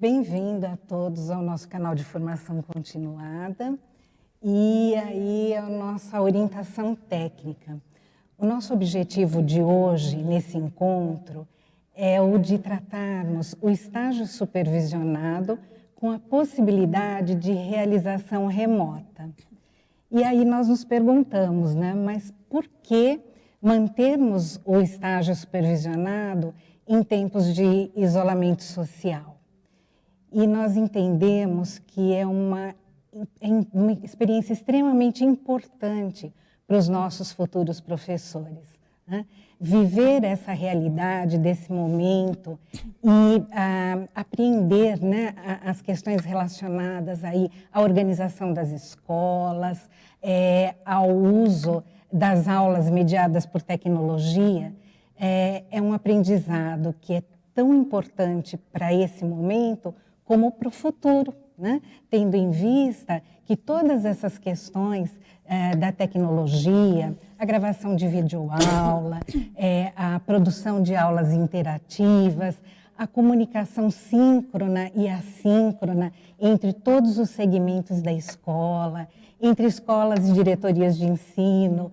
Bem-vindo a todos ao nosso canal de formação continuada e aí a nossa orientação técnica. O nosso objetivo de hoje, nesse encontro, é o de tratarmos o estágio supervisionado com a possibilidade de realização remota. E aí nós nos perguntamos, né, mas por que mantermos o estágio supervisionado em tempos de isolamento social? E nós entendemos que é uma experiência extremamente importante para os nossos futuros professores, né? Viver essa realidade desse momento e apreender, né, as questões relacionadas aí à organização das escolas, ao uso das aulas mediadas por tecnologia, é um aprendizado que é tão importante para esse momento como para o futuro, né? Tendo em vista que todas essas questões da tecnologia, a gravação de videoaula, a produção de aulas interativas, a comunicação síncrona e assíncrona entre todos os segmentos da escola, entre escolas e diretorias de ensino,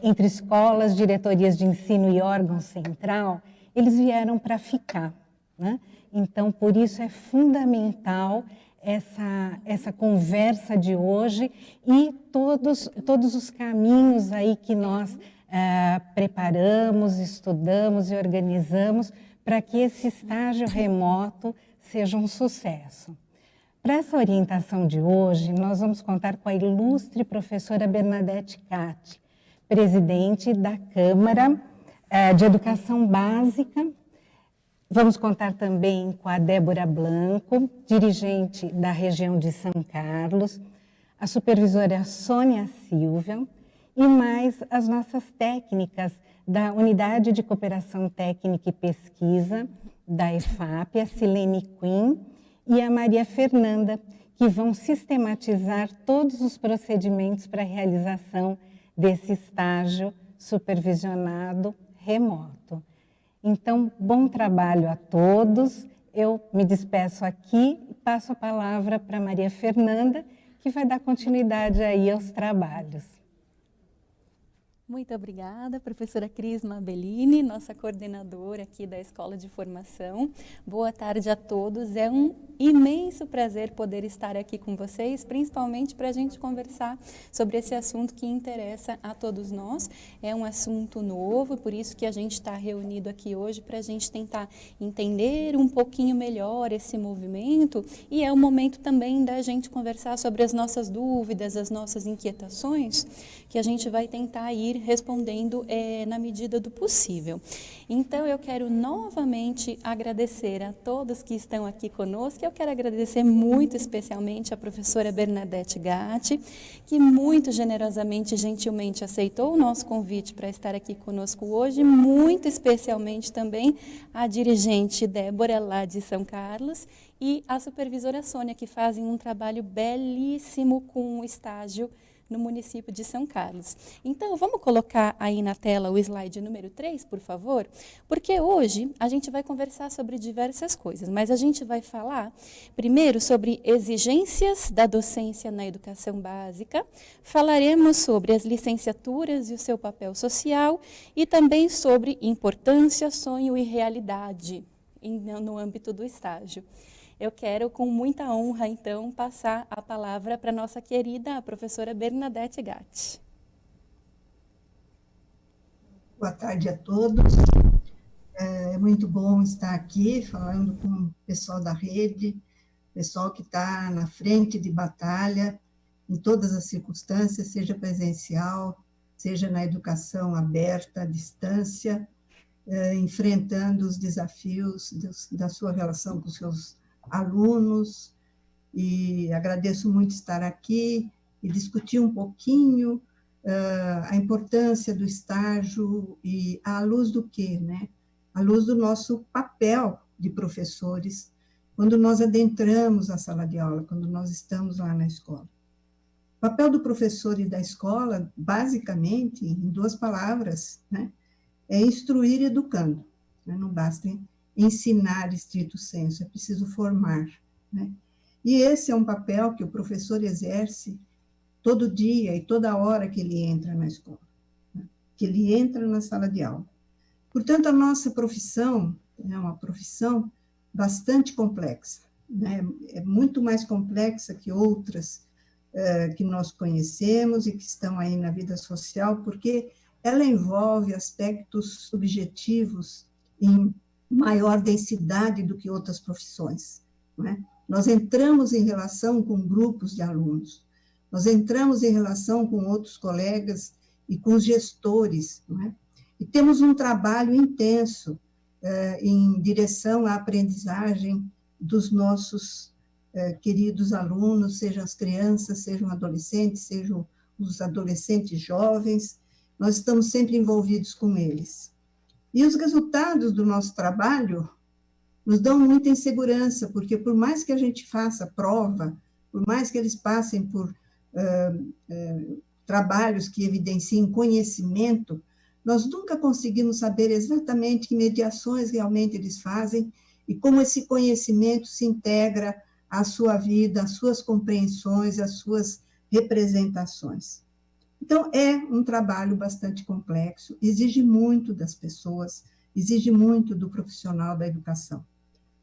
entre escolas, diretorias de ensino e órgão central, eles vieram para ficar, né? Então, por isso é fundamental essa conversa de hoje e todos os caminhos aí que nós preparamos, estudamos e organizamos para que esse estágio remoto seja um sucesso. Para essa orientação de hoje, nós vamos contar com a ilustre professora Bernadette Gatti, presidente da Câmara de Educação Básica. Vamos contar também com a Débora Blanco, dirigente da região de São Carlos, a supervisora Sônia Silva e mais as nossas técnicas da Unidade de Cooperação Técnica e Pesquisa da EFAP, a Silene Quinn e a Maria Fernanda, que vão sistematizar todos os procedimentos para a realização desse estágio supervisionado remoto. Então, bom trabalho a todos. Eu me despeço aqui e passo a palavra para Maria Fernanda, que vai dar continuidade aí aos trabalhos. Muito obrigada, professora Crisma Bellini, nossa coordenadora aqui da Escola de Formação. Boa tarde a todos. É um imenso prazer poder estar aqui com vocês, principalmente para a gente conversar sobre esse assunto que interessa a todos nós. É um assunto novo, por isso que a gente está reunido aqui hoje para a gente tentar entender um pouquinho melhor esse movimento e é o momento também da gente conversar sobre as nossas dúvidas, as nossas inquietações, que a gente vai tentar ir respondendo na medida do possível. Então, eu quero novamente agradecer a todos que estão aqui conosco. Eu quero agradecer muito especialmente a professora Bernadette Gatti, que muito generosamente e gentilmente aceitou o nosso convite para estar aqui conosco hoje, muito especialmente também a dirigente Débora, lá de São Carlos, e a supervisora Sônia, que fazem um trabalho belíssimo com o estágio no município de São Carlos. Então, vamos colocar aí na tela o slide número 3, por favor? Porque hoje a gente vai conversar sobre diversas coisas, mas a gente vai falar primeiro sobre exigências da docência na educação básica, falaremos sobre as licenciaturas e o seu papel social e também sobre importância, sonho e realidade no âmbito do estágio. Eu quero, com muita honra, então, passar a palavra para a nossa querida professora Bernadette Gatti. Boa tarde a todos. É muito bom estar aqui falando com o pessoal da rede, pessoal que está na frente de batalha, em todas as circunstâncias, seja presencial, seja na educação aberta, à distância, enfrentando os desafios da sua relação com os seus alunos, e agradeço muito estar aqui e discutir um pouquinho a importância do estágio e à luz do quê, né? À luz do nosso papel de professores, quando nós adentramos a sala de aula, quando nós estamos lá na escola. O papel do professor e da escola, basicamente, em duas palavras, né, é instruir educando, né? Não basta ensinar estrito sensu, é preciso formar, né? E esse é um papel que o professor exerce todo dia e toda hora que ele entra na escola, né? Que ele entra na sala de aula. Portanto, a nossa profissão é uma profissão bastante complexa, né? É muito mais complexa que outras que nós conhecemos e que estão aí na vida social, porque ela envolve aspectos subjetivos em maior densidade do que outras profissões, não é? Nós entramos em relação com grupos de alunos, nós entramos em relação com outros colegas e com os gestores, não é? E temos um trabalho intenso em direção à aprendizagem dos nossos queridos alunos, sejam as crianças, sejam adolescentes, sejam os adolescentes jovens, nós estamos sempre envolvidos com eles. E os resultados do nosso trabalho nos dão muita insegurança, porque por mais que a gente faça prova, por mais que eles passem por trabalhos que evidenciem conhecimento, nós nunca conseguimos saber exatamente que mediações realmente eles fazem e como esse conhecimento se integra à sua vida, às suas compreensões, às suas representações. Então, é um trabalho bastante complexo, exige muito das pessoas, exige muito do profissional da educação.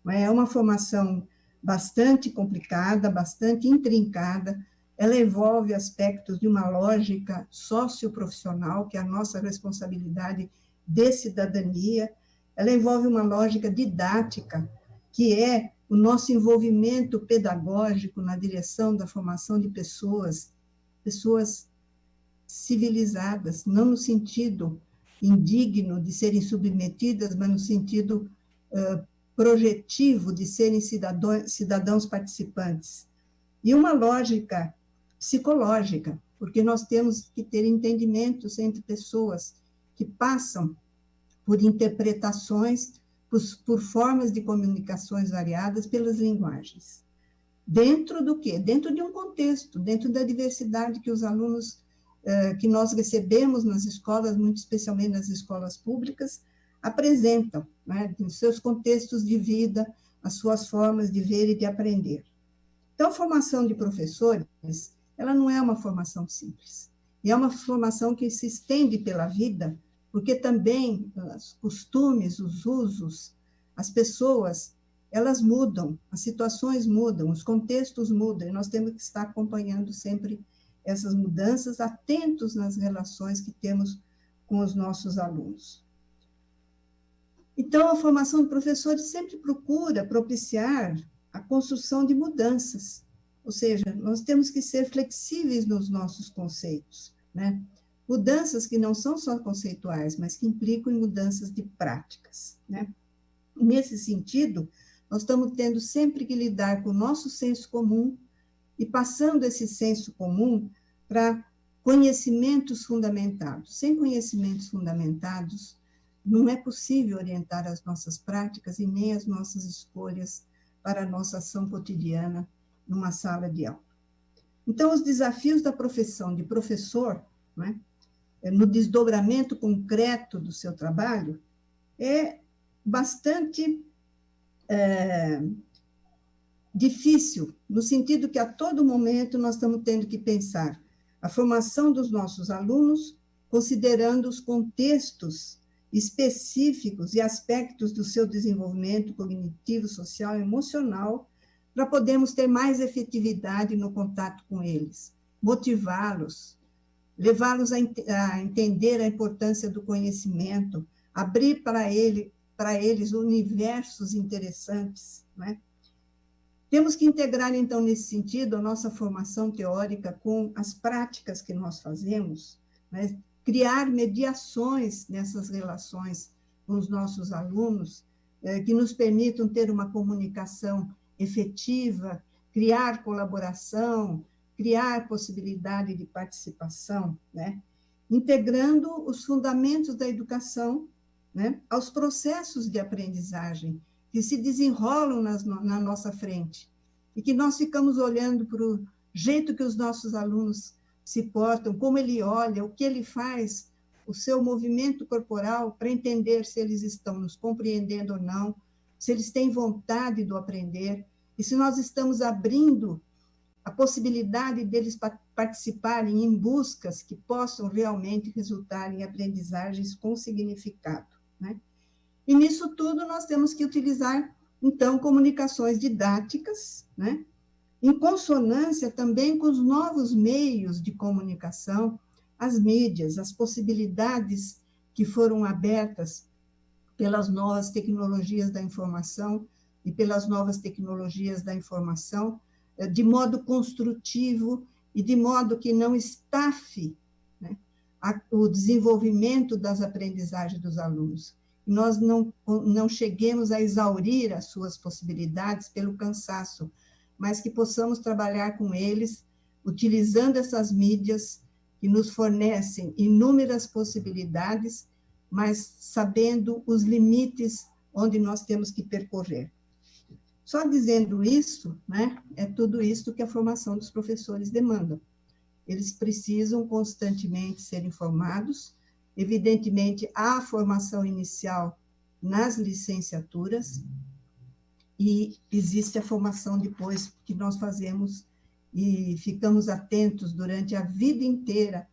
É uma formação bastante complicada, bastante intrincada, ela envolve aspectos de uma lógica socioprofissional, que é a nossa responsabilidade de cidadania, ela envolve uma lógica didática, que é o nosso envolvimento pedagógico na direção da formação de pessoas civilizadas, não no sentido indigno de serem submetidas, mas no sentido projetivo de serem cidadãos participantes. E uma lógica psicológica, porque nós temos que ter entendimentos entre pessoas que passam por interpretações, por formas de comunicações variadas pelas linguagens. Dentro do quê? Dentro de um contexto, dentro da diversidade que os alunos que nós recebemos nas escolas, muito especialmente nas escolas públicas, apresentam, né, nos seus contextos de vida, as suas formas de ver e de aprender. Então, a formação de professores, ela não é uma formação simples, e é uma formação que se estende pela vida, porque também os costumes, os usos, as pessoas, elas mudam, as situações mudam, os contextos mudam, e nós temos que estar acompanhando sempre essas mudanças, atentos nas relações que temos com os nossos alunos. Então, a formação de professores sempre procura propiciar a construção de mudanças, ou seja, nós temos que ser flexíveis nos nossos conceitos, né? Mudanças que não são só conceituais, mas que implicam em mudanças de práticas, né? Nesse sentido, nós estamos tendo sempre que lidar com o nosso senso comum e passando esse senso comum para conhecimentos fundamentados. Sem conhecimentos fundamentados, não é possível orientar as nossas práticas e nem as nossas escolhas para a nossa ação cotidiana numa sala de aula. Então, os desafios da profissão de professor, né, no desdobramento concreto do seu trabalho, é bastante difícil, no sentido que a todo momento nós estamos tendo que pensar a formação dos nossos alunos, considerando os contextos específicos e aspectos do seu desenvolvimento cognitivo, social e emocional, para podermos ter mais efetividade no contato com eles, motivá-los, levá-los a entender a importância do conhecimento, abrir para eles universos interessantes, né? Temos que integrar, então, nesse sentido, a nossa formação teórica com as práticas que nós fazemos, né? Criar mediações nessas relações com os nossos alunos, que nos permitam ter uma comunicação efetiva, criar colaboração, criar possibilidade de participação, né? Integrando os fundamentos da educação, né, aos processos de aprendizagem que se desenrolam na nossa frente e que nós ficamos olhando para o jeito que os nossos alunos se portam, como ele olha, o que ele faz, o seu movimento corporal, para entender se eles estão nos compreendendo ou não, se eles têm vontade do aprender, e se nós estamos abrindo a possibilidade deles participarem em buscas que possam realmente resultar em aprendizagens com significado, né? E nisso tudo nós temos que utilizar, então, comunicações didáticas, né? Em consonância também com os novos meios de comunicação, as mídias, as possibilidades que foram abertas pelas novas tecnologias da informação e pelas novas tecnologias da informação, de modo construtivo e de modo que não estafe, né, o desenvolvimento das aprendizagens dos alunos. Nós não cheguemos a exaurir as suas possibilidades pelo cansaço, mas que possamos trabalhar com eles, utilizando essas mídias que nos fornecem inúmeras possibilidades, mas sabendo os limites onde nós temos que percorrer. Só dizendo isso, né, é tudo isso que a formação dos professores demanda. Eles precisam constantemente ser informados. Evidentemente, há a formação inicial nas licenciaturas e existe a formação depois que nós fazemos e ficamos atentos durante a vida inteira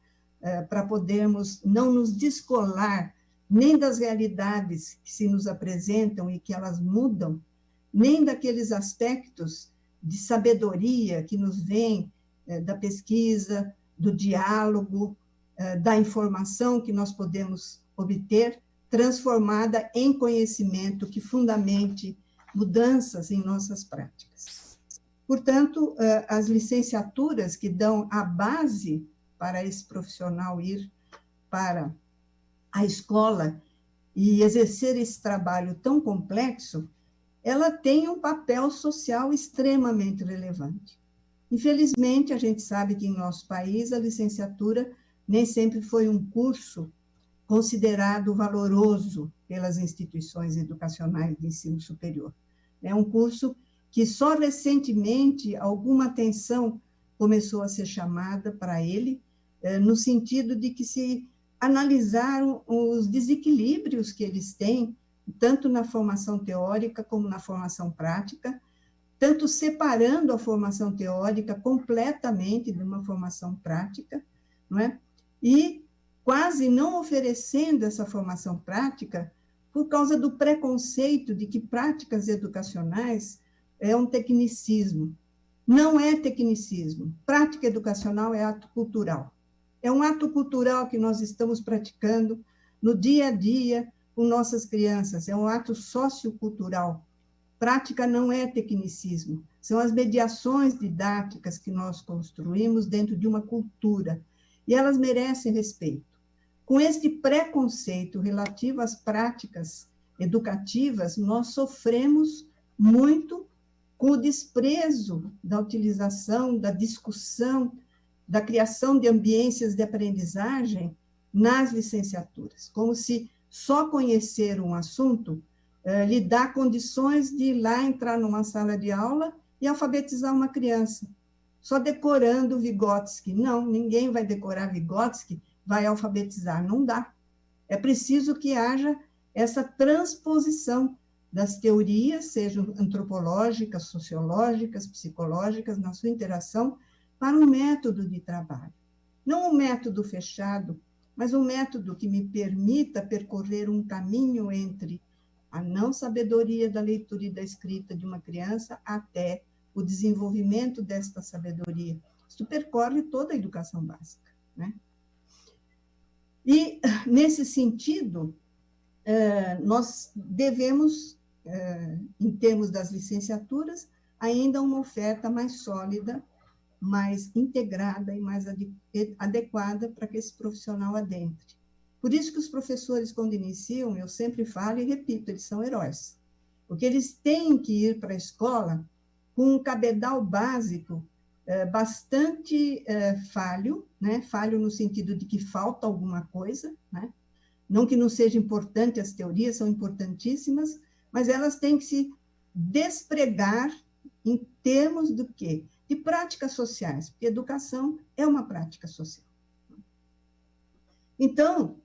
para podermos não nos descolar nem das realidades que se nos apresentam e que elas mudam, nem daqueles aspectos de sabedoria que nos vêm da pesquisa, do diálogo, da informação que nós podemos obter, transformada em conhecimento que fundamente mudanças em nossas práticas. Portanto, as licenciaturas que dão a base para esse profissional ir para a escola e exercer esse trabalho tão complexo, ela tem um papel social extremamente relevante. Infelizmente, a gente sabe que em nosso país a licenciatura nem sempre foi um curso considerado valoroso pelas instituições educacionais de ensino superior. É um curso que só recentemente alguma atenção começou a ser chamada para ele, no sentido de que se analisaram os desequilíbrios que eles têm, tanto na formação teórica como na formação prática, tanto separando a formação teórica completamente de uma formação prática, não é? E quase não oferecendo essa formação prática por causa do preconceito de que práticas educacionais é um tecnicismo. Não é tecnicismo. Prática educacional é ato cultural. É um ato cultural que nós estamos praticando no dia a dia com nossas crianças. É um ato sociocultural. Prática não é tecnicismo. São as mediações didáticas que nós construímos dentro de uma cultura. E elas merecem respeito. Com este preconceito relativo às práticas educativas, nós sofremos muito com o desprezo da utilização, da discussão, da criação de ambiências de aprendizagem nas licenciaturas, como se só conhecer um assunto lhe dá condições de ir lá entrar numa sala de aula e alfabetizar uma criança, só decorando Vygotsky. Não, ninguém vai decorar Vygotsky, vai alfabetizar, não dá. É preciso que haja essa transposição das teorias, sejam antropológicas, sociológicas, psicológicas, na sua interação, para um método de trabalho. Não um método fechado, mas um método que me permita percorrer um caminho entre a não sabedoria da leitura e da escrita de uma criança até o desenvolvimento desta sabedoria. Isso percorre toda a educação básica, né? E, nesse sentido, nós devemos, em termos das licenciaturas, ainda uma oferta mais sólida, mais integrada e mais adequada para que esse profissional adentre. Por isso que os professores, quando iniciam, eu sempre falo e repito, eles são heróis, porque eles têm que ir para a escola com um cabedal básico bastante falho, né? Falho no sentido de que falta alguma coisa, né? Não que não seja importante, as teorias são importantíssimas, mas elas têm que se despregar em termos do quê? De práticas sociais, porque educação é uma prática social. Então,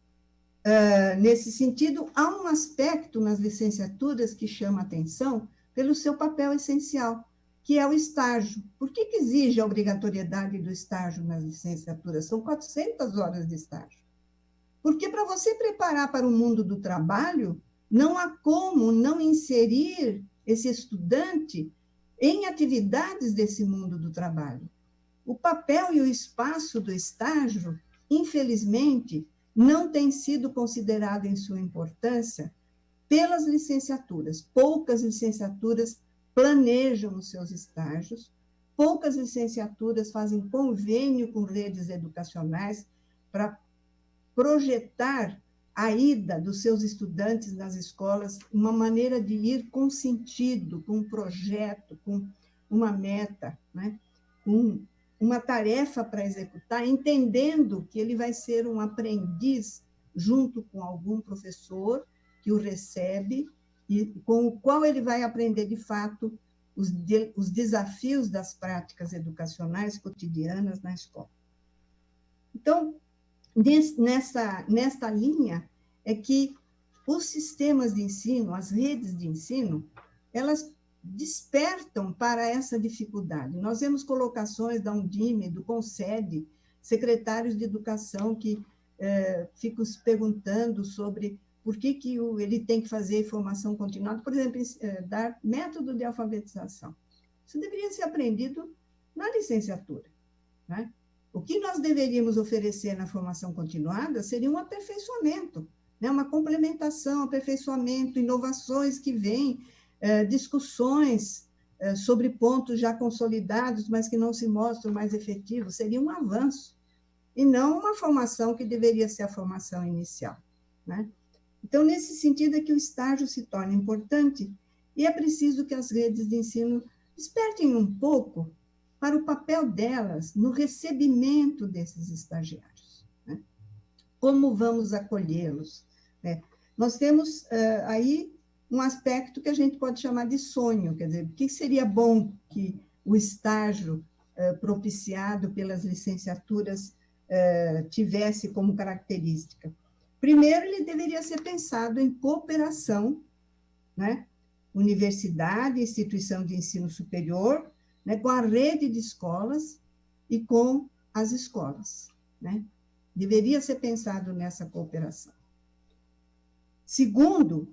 nesse sentido, há um aspecto nas licenciaturas que chama atenção pelo seu papel essencial, que é o estágio. Por que exige a obrigatoriedade do estágio nas licenciaturas? São 400 horas de estágio. Porque para você preparar para o mundo do trabalho, não há como não inserir esse estudante em atividades desse mundo do trabalho. O papel e o espaço do estágio, infelizmente, não tem sido considerado em sua importância pelas licenciaturas. Poucas licenciaturas planejam os seus estágios, poucas licenciaturas fazem convênio com redes educacionais para projetar a ida dos seus estudantes nas escolas, uma maneira de ir com sentido, com um projeto, com uma meta, né? Com uma tarefa para executar, entendendo que ele vai ser um aprendiz junto com algum professor que o recebe e com o qual ele vai aprender, de fato, os desafios das práticas educacionais cotidianas na escola. Então, nesta linha é que os sistemas de ensino, as redes de ensino, elas despertam para essa dificuldade. Nós vemos colocações da Undime, do Concede, secretários de educação que ficam se perguntando sobre por que ele tem que fazer formação continuada, por exemplo, dar método de alfabetização. Isso deveria ser aprendido na licenciatura, né? O que nós deveríamos oferecer na formação continuada seria um aperfeiçoamento, né? Uma complementação, aperfeiçoamento, inovações que vêm, discussões sobre pontos já consolidados, mas que não se mostram mais efetivos, seria um avanço, e não uma formação que deveria ser a formação inicial, né? Então, nesse sentido é que o estágio se torna importante e é preciso que as redes de ensino despertem um pouco para o papel delas no recebimento desses estagiários, né? Como vamos acolhê-los, né? Nós temos aí um aspecto que a gente pode chamar de sonho, quer dizer, o que seria bom que o estágio propiciado pelas licenciaturas tivesse como característica? Primeiro, ele deveria ser pensado em cooperação, né? Universidade, instituição de ensino superior, né? Com a rede de escolas e com as escolas, né? Deveria ser pensado nessa cooperação. Segundo,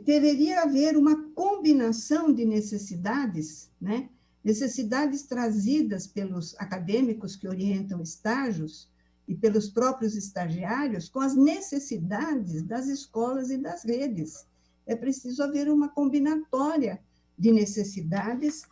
deveria haver uma combinação de necessidades, né? Necessidades trazidas pelos acadêmicos que orientam estágios e pelos próprios estagiários com as necessidades das escolas e das redes. É preciso haver uma combinatória de necessidades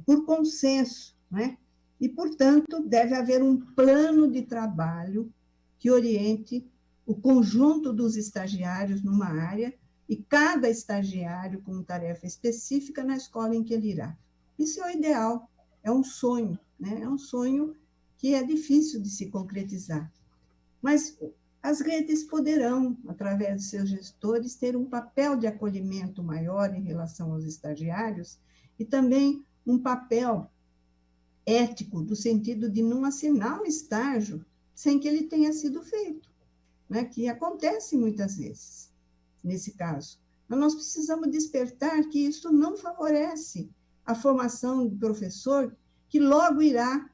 por consenso, né? E, portanto, deve haver um plano de trabalho que oriente o conjunto dos estagiários numa área e cada estagiário com tarefa específica na escola em que ele irá. Isso é o ideal, é um sonho, né? É um sonho que é difícil de se concretizar. Mas as redes poderão, através de seus gestores, ter um papel de acolhimento maior em relação aos estagiários e também um papel ético, no sentido de não assinar um estágio sem que ele tenha sido feito, né? Que acontece muitas vezes, nesse caso. Mas nós precisamos despertar que isso não favorece a formação do professor que logo irá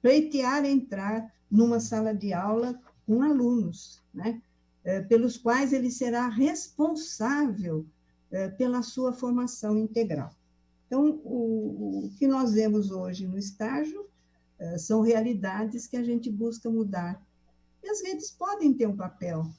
pleitear entrar numa sala de aula com alunos, né? Pelos quais ele será responsável pela sua formação integral. Então, o que nós vemos hoje no estágio são realidades que a gente busca mudar. E as redes podem ter um papel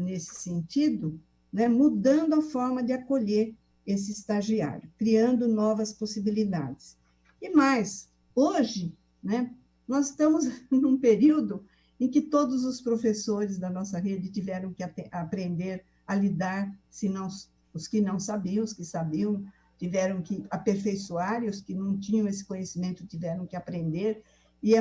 nesse sentido, né? Mudando a forma de acolher esse estagiário, criando novas possibilidades. E mais, hoje, né, nós estamos num período em que todos os professores da nossa rede tiveram que aprender a lidar, se não, os que não sabiam, os que sabiam, tiveram que aperfeiçoar, e os que não tinham esse conhecimento tiveram que aprender, e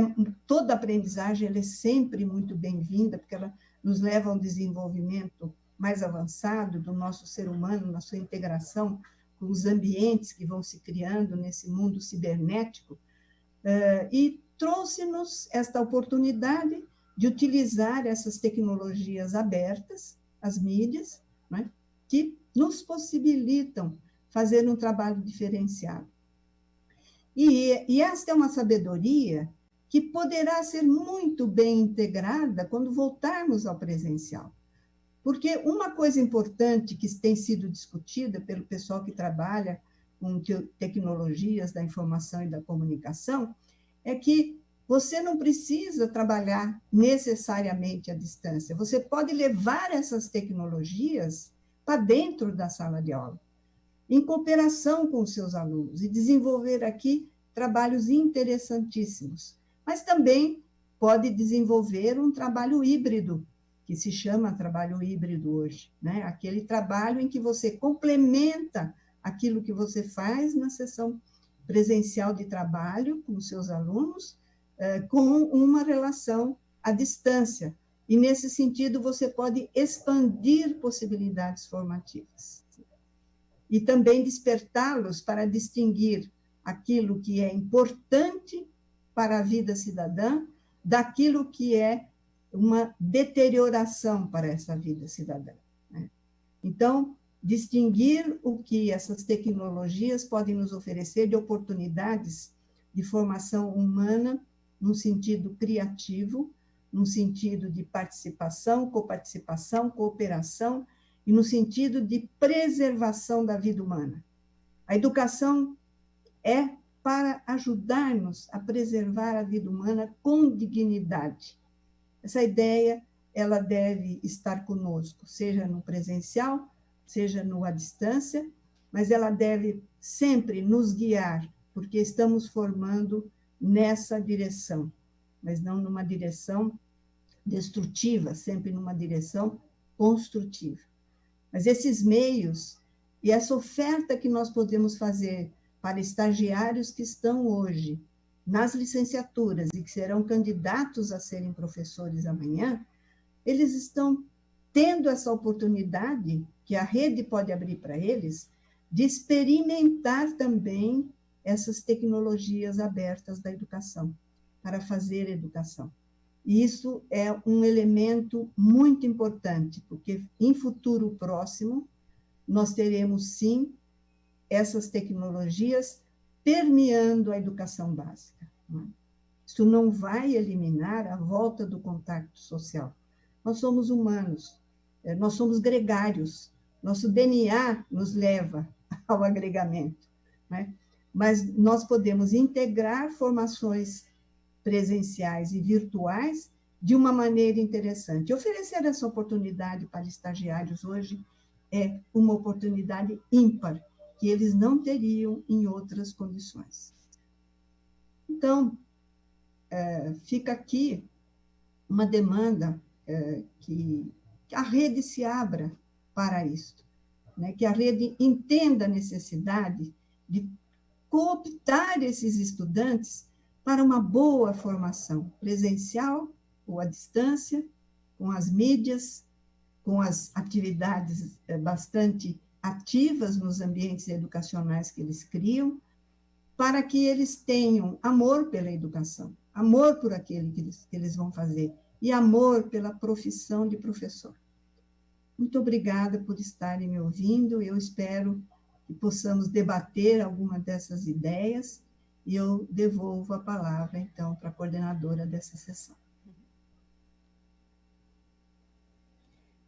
toda aprendizagem ela é sempre muito bem-vinda, porque ela nos leva a um desenvolvimento mais avançado do nosso ser humano, na sua integração com os ambientes que vão se criando nesse mundo cibernético, e trouxe-nos esta oportunidade de utilizar essas tecnologias abertas, as mídias, né, que nos possibilitam fazer um trabalho diferenciado. E esta é uma sabedoria que poderá ser muito bem integrada quando voltarmos ao presencial. Porque uma coisa importante que tem sido discutida pelo pessoal que trabalha com tecnologias da informação e da comunicação é que você não precisa trabalhar necessariamente à distância. Você pode levar essas tecnologias para dentro da sala de aula, em cooperação com os seus alunos, e desenvolver aqui trabalhos interessantíssimos. Mas também pode desenvolver um trabalho híbrido, que se chama trabalho híbrido hoje, né? Aquele trabalho em que você complementa aquilo que você faz na sessão presencial de trabalho com os seus alunos, com uma relação à distância. E, nesse sentido, você pode expandir possibilidades formativas. E também despertá-los para distinguir aquilo que é importante para a vida cidadã daquilo que é uma deterioração para essa vida cidadã, né? Então, distinguir o que essas tecnologias podem nos oferecer de oportunidades de formação humana, num sentido criativo, num sentido de participação, coparticipação, cooperação, e no sentido de preservação da vida humana. A educação é para ajudar-nos a preservar a vida humana com dignidade. Essa ideia, ela deve estar conosco, seja no presencial, seja no à distância, mas ela deve sempre nos guiar, porque estamos formando nessa direção, mas não numa direção destrutiva, sempre numa direção construtiva. Mas esses meios e essa oferta que nós podemos fazer para estagiários que estão hoje nas licenciaturas e que serão candidatos a serem professores amanhã, eles estão tendo essa oportunidade que a rede pode abrir para eles de experimentar também essas tecnologias abertas da educação, para fazer educação. E isso é um elemento muito importante, porque em futuro próximo nós teremos, sim, essas tecnologias permeando a educação básica. Isso não vai eliminar a volta do contato social. Nós somos humanos, nós somos gregários, nosso DNA nos leva ao agregamento, né? Mas nós podemos integrar formações presenciais e virtuais de uma maneira interessante. Oferecer essa oportunidade para estagiários hoje é uma oportunidade ímpar, que eles não teriam em outras condições. Então, fica aqui uma demanda que a rede se abra para isso, né? Que a rede entenda a necessidade de cooptar esses estudantes para uma boa formação presencial ou à distância, com as mídias, com as atividades bastante ativas nos ambientes educacionais que eles criam, para que eles tenham amor pela educação, amor por aquele que eles vão fazer e amor pela profissão de professor. Muito obrigada por estarem me ouvindo. Eu espero que possamos debater alguma dessas ideias e eu devolvo a palavra, então, para a coordenadora dessa sessão.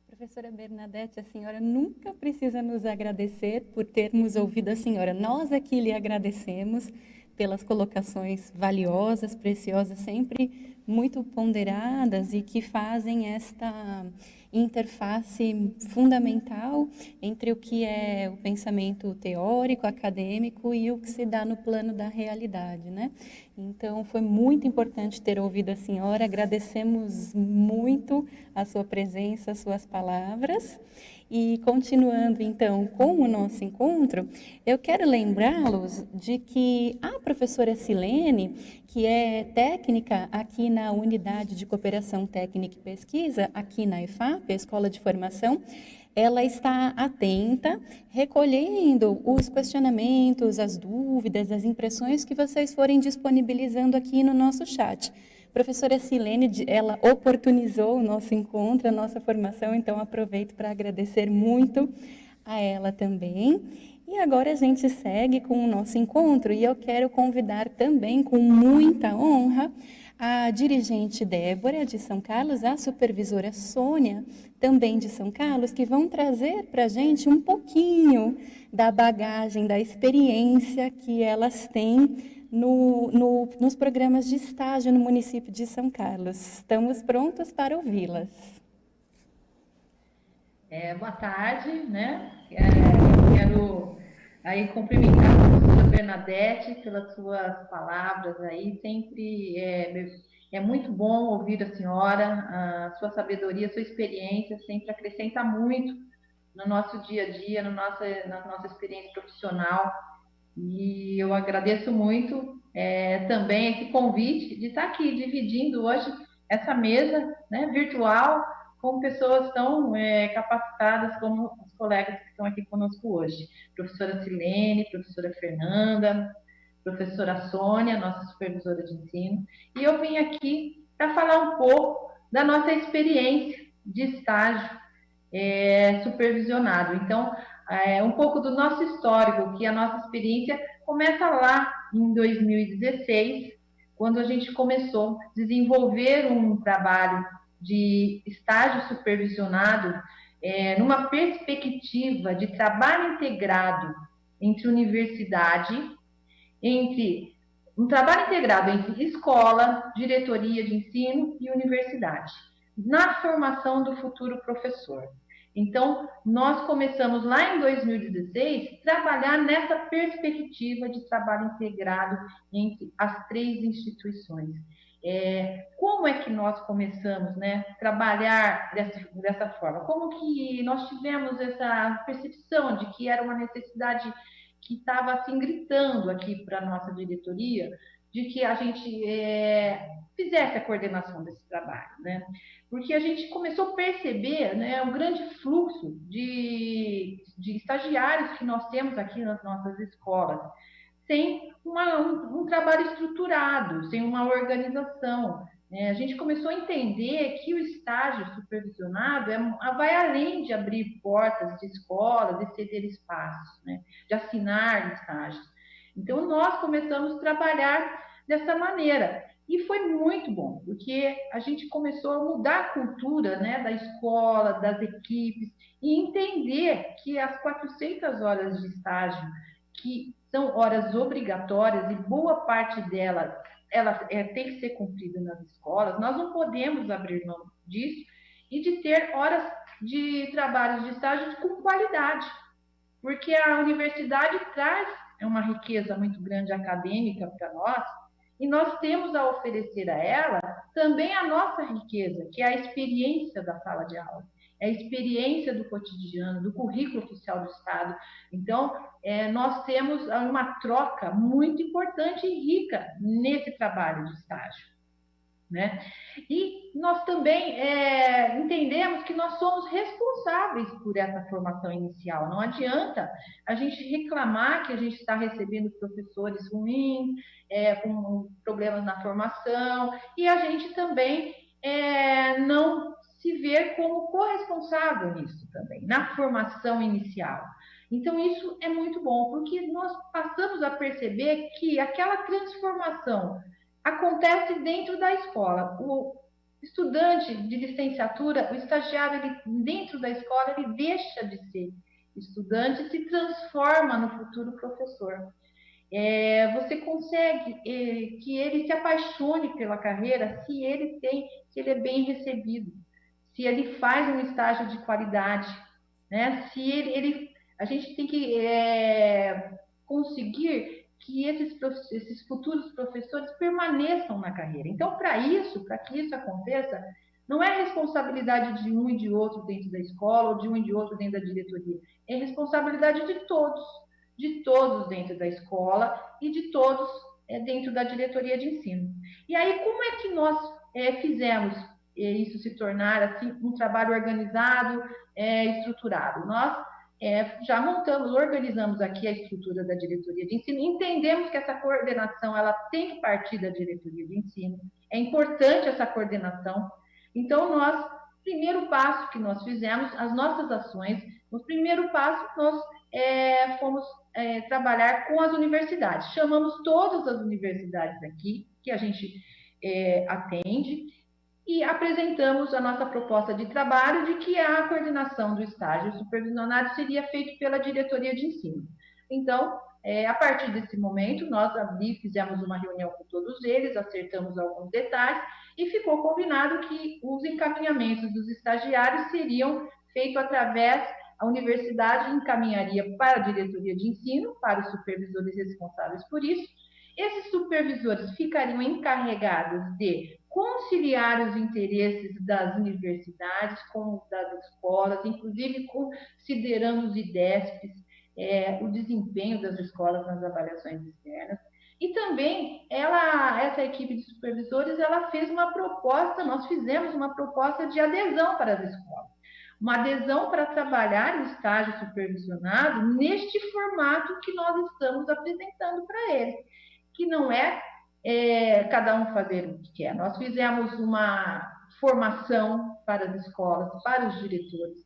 Professora Bernadette, a senhora nunca precisa nos agradecer por termos ouvido a senhora. Nós aqui lhe agradecemos pelas colocações valiosas, preciosas, sempre muito ponderadas e que fazem esta interface fundamental entre o que é o pensamento teórico, acadêmico e o que se dá no plano da realidade, né? Então, foi muito importante ter ouvido a senhora, agradecemos muito a sua presença, as suas palavras. E continuando, então, com o nosso encontro, eu quero lembrá-los de que a professora Silene, que é técnica aqui na Unidade de Cooperação Técnica e Pesquisa, aqui na EFAP, a Escola de Formação, ela está atenta, recolhendo os questionamentos, as dúvidas, as impressões que vocês forem disponibilizando aqui no nosso chat. Professora Silene, ela oportunizou o nosso encontro, a nossa formação, então aproveito para agradecer muito a ela também. E agora a gente segue com o nosso encontro e eu quero convidar também, com muita honra, a dirigente Débora, de São Carlos, a supervisora Sônia, também de São Carlos, que vão trazer para a gente um pouquinho da bagagem, da experiência que elas têm nos programas de estágio no município de São Carlos. Estamos prontos para ouvi-las. Boa tarde, né? Quero aí cumprimentar a professora Bernadette pelas suas palavras aí, sempre é muito bom ouvir a senhora, a sua sabedoria, a sua experiência sempre acrescenta muito no nosso dia a dia, na nossa experiência profissional, e eu agradeço muito também esse convite de estar aqui dividindo hoje essa mesa, né, virtual, com pessoas tão capacitadas como os colegas que estão aqui conosco hoje. Professora Silene, professora Fernanda, professora Sônia, nossa supervisora de ensino. E eu vim aqui para falar um pouco da nossa experiência de estágio supervisionado. Então, um pouco do nosso histórico, que a nossa experiência começa lá em 2016, quando a gente começou a desenvolver um trabalho de estágio supervisionado numa perspectiva de trabalho integrado entre universidade, um trabalho integrado entre escola, diretoria de ensino e universidade, na formação do futuro professor. Então, nós começamos lá em 2016 a trabalhar nessa perspectiva de trabalho integrado entre as três instituições. Como é que nós começamos, né, a trabalhar dessa forma? Como que nós tivemos essa percepção de que era uma necessidade que estava assim gritando aqui para a nossa diretoria, de que a gente fizesse a coordenação desse trabalho, né? Porque a gente começou a perceber, né, um grande fluxo de estagiários que nós temos aqui nas nossas escolas, sem um trabalho estruturado, sem uma organização. A gente começou a entender que o estágio supervisionado vai além de abrir portas de escolas, de ceder espaços, né, de assinar estágios. Então, nós começamos a trabalhar dessa maneira. E foi muito bom, porque a gente começou a mudar a cultura, né, da escola, das equipes, e entender que as 400 horas de estágio, que são horas obrigatórias, e boa parte delas tem que ser cumprida nas escolas, nós não podemos abrir mão disso e de ter horas de trabalho de estágio com qualidade, porque a universidade traz uma riqueza muito grande acadêmica para nós, e nós temos a oferecer a ela também a nossa riqueza, que é a experiência da sala de aula, é a experiência do cotidiano, do currículo oficial do Estado. Então, nós temos uma troca muito importante e rica nesse trabalho de estágio, né? E nós também entendemos que nós somos responsáveis por essa formação inicial. Não adianta a gente reclamar que a gente está recebendo professores ruins, com problemas na formação, e a gente também não se ver como corresponsável nisso também, na formação inicial. Então, isso é muito bom, porque nós passamos a perceber que aquela transformação acontece dentro da escola. O estudante de licenciatura, o estagiário, dentro da escola, ele deixa de ser estudante e se transforma no futuro professor. Você consegue que ele se apaixone pela carreira se ele é bem recebido, se ele faz um estágio de qualidade, né? Se a gente tem que conseguir que esses futuros professores permaneçam na carreira. Então, para que isso aconteça, não é responsabilidade de um e de outro dentro da escola, ou de um e de outro dentro da diretoria, é responsabilidade de todos dentro da escola e de todos dentro da diretoria de ensino. E aí, como é que nós fizemos isso se tornar assim, um trabalho organizado, estruturado? Nós já organizamos aqui a estrutura da diretoria de ensino, entendemos que essa coordenação ela tem que partir da diretoria de ensino, É importante essa coordenação. Então, primeiro passo que nós fizemos, as nossas ações, no primeiro passo, nós fomos trabalhar com as universidades. Chamamos todas as universidades aqui, que a gente atende, e apresentamos a nossa proposta de trabalho de que a coordenação do estágio supervisionado seria feita pela diretoria de ensino. Então, a partir desse momento, nós fizemos uma reunião com todos eles, acertamos alguns detalhes e ficou combinado que os encaminhamentos dos estagiários seriam feitos através, a universidade encaminharia para a diretoria de ensino, para os supervisores responsáveis por isso. Esses supervisores ficariam encarregados de conciliar os interesses das universidades com os das escolas, inclusive considerando os IDESPs, o desempenho das escolas nas avaliações externas. E também, essa equipe de supervisores, ela fez uma proposta, nós fizemos uma proposta de adesão para as escolas. Uma adesão para trabalhar o estágio supervisionado neste formato que nós estamos apresentando para eles, que não é cada um fazer o que quer. Nós fizemos uma formação para as escolas, para os diretores.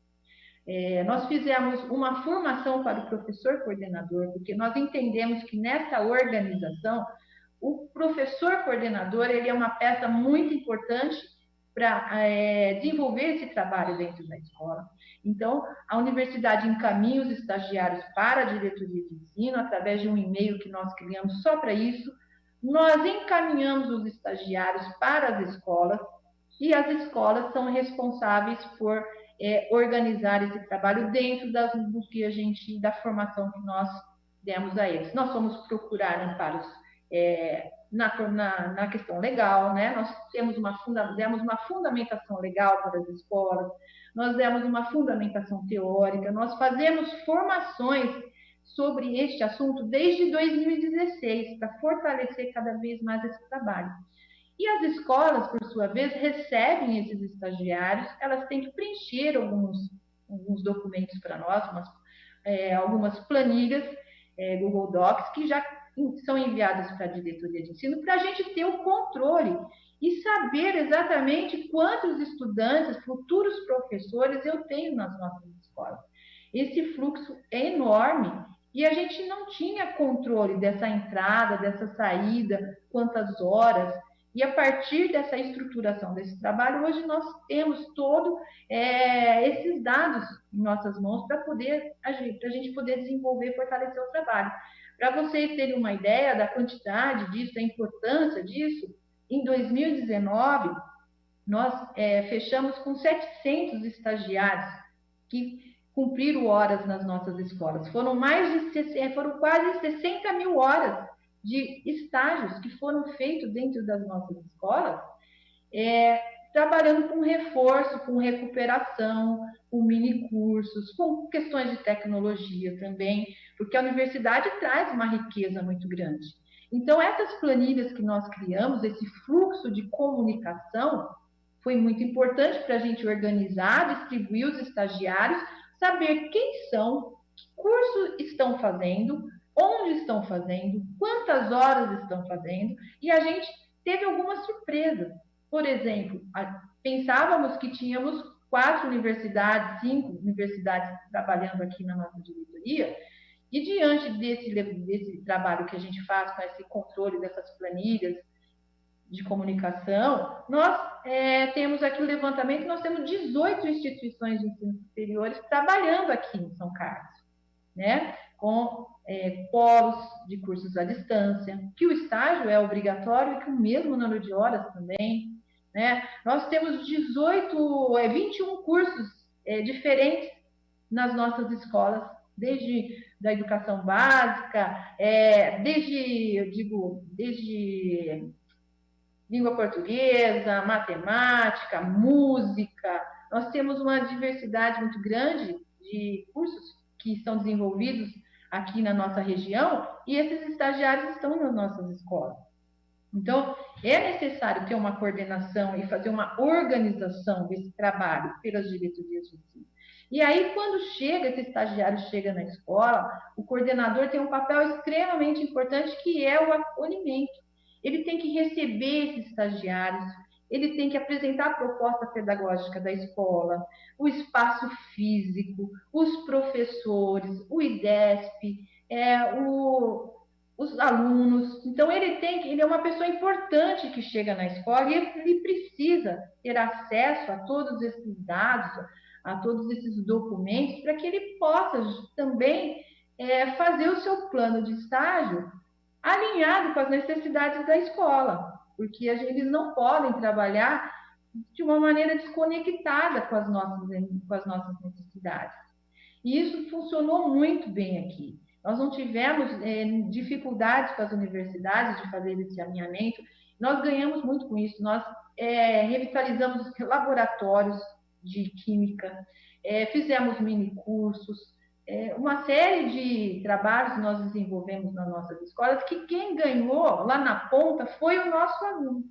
Nós fizemos uma formação para o professor coordenador, porque nós entendemos que nessa organização, o professor coordenador ele é uma peça muito importante para desenvolver esse trabalho dentro da escola. Então, a universidade encaminha os estagiários para a diretoria de ensino, através de um e-mail que nós criamos só para isso. Nós encaminhamos os estagiários para as escolas, e as escolas são responsáveis por organizar esse trabalho dentro da formação que nós demos a eles. Nós fomos procurar amparos na questão legal, né? Nós demos uma fundamentação legal para as escolas, nós demos uma fundamentação teórica, nós fazemos formações sobre este assunto desde 2016, para fortalecer cada vez mais esse trabalho. E as escolas, por sua vez, recebem esses estagiários, elas têm que preencher alguns documentos para nós, algumas planilhas Google Docs, que já são enviadas para a diretoria de ensino, para a gente ter o controle e saber exatamente quantos estudantes, futuros professores eu tenho nas nossas escolas. Esse fluxo é enorme e a gente não tinha controle dessa entrada, dessa saída, quantas horas. E a partir dessa estruturação desse trabalho, hoje nós temos todos esses dados em nossas mãos para a gente poder desenvolver e fortalecer o trabalho. Para vocês terem uma ideia da quantidade disso, da importância disso, em 2019, nós fechamos com 700 estagiários que cumpriram horas nas nossas escolas. Foram quase 60 mil horas de estágios que foram feitos dentro das nossas escolas, trabalhando com reforço, com recuperação, com mini-cursos, com questões de tecnologia também, porque a universidade traz uma riqueza muito grande. Então, essas planilhas que nós criamos, esse fluxo de comunicação, foi muito importante para a gente organizar, distribuir os estagiários, saber quem são, que curso estão fazendo, onde estão fazendo, quantas horas estão fazendo, e a gente teve algumas surpresas. Por exemplo, pensávamos que tínhamos 4 universidades, 5 universidades trabalhando aqui na nossa diretoria, e diante desse trabalho que a gente faz com esse controle dessas planilhas de comunicação, nós temos aqui o levantamento, nós temos 18 instituições de ensino superiores trabalhando aqui em São Carlos, né? Com polos de cursos à distância, que o estágio é obrigatório e que o mesmo número de horas também, né? Nós temos 21 cursos diferentes nas nossas escolas, desde da educação básica, desde língua portuguesa, matemática, música. Nós temos uma diversidade muito grande de cursos que são desenvolvidos aqui na nossa região, e esses estagiários estão nas nossas escolas. Então, é necessário ter uma coordenação e fazer uma organização desse trabalho pelas diretorias de ensino. E aí, quando esse estagiário chega na escola, o coordenador tem um papel extremamente importante, que é o acolhimento. ele tem que receber esses estagiários, ele tem que apresentar a proposta pedagógica da escola, o espaço físico, os professores, o IDESP, os alunos. Então, ele é uma pessoa importante que chega na escola e ele precisa ter acesso a todos esses dados, a todos esses documentos, para que ele possa também fazer o seu plano de estágio alinhado com as necessidades da escola, porque eles não podem trabalhar de uma maneira desconectada com as nossas necessidades. E isso funcionou muito bem aqui. Nós não tivemos dificuldades com as universidades de fazer esse alinhamento, nós ganhamos muito com isso, nós revitalizamos laboratórios de química, fizemos mini-cursos, uma série de trabalhos nós desenvolvemos nas nossas escolas, que quem ganhou lá na ponta foi o nosso aluno.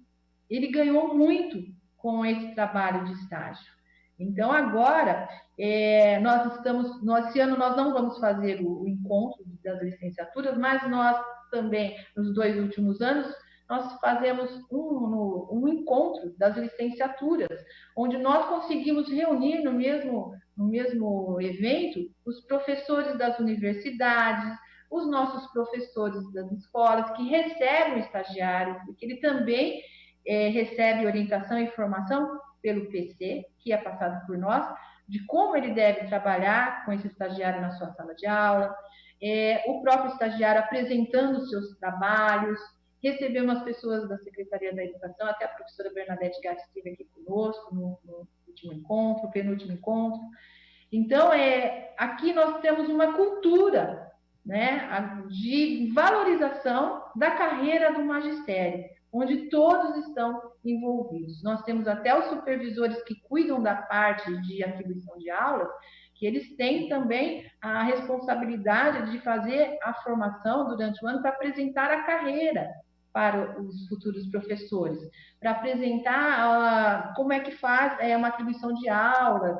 Ele ganhou muito com esse trabalho de estágio. Então, agora, esse ano nós não vamos fazer o encontro das licenciaturas, mas nós também, nos 2 últimos anos, nós fazemos um encontro das licenciaturas, onde nós conseguimos reunir no mesmo evento os professores das universidades, os nossos professores das escolas, que recebem o estagiário, porque ele também recebe orientação e informação pelo PC, que é passado por nós, de como ele deve trabalhar com esse estagiário na sua sala de aula, o próprio estagiário apresentando os seus trabalhos. Recebemos as pessoas da Secretaria da Educação, até a professora Bernadette Gatti esteve aqui conosco no último encontro, penúltimo encontro. Então, aqui nós temos uma cultura, né, de valorização da carreira do magistério, onde todos estão envolvidos. Nós temos até os supervisores que cuidam da parte de atribuição de aulas, que eles têm também a responsabilidade de fazer a formação durante o ano para apresentar a carreira para os futuros professores, para apresentar como é que faz uma atribuição de aulas,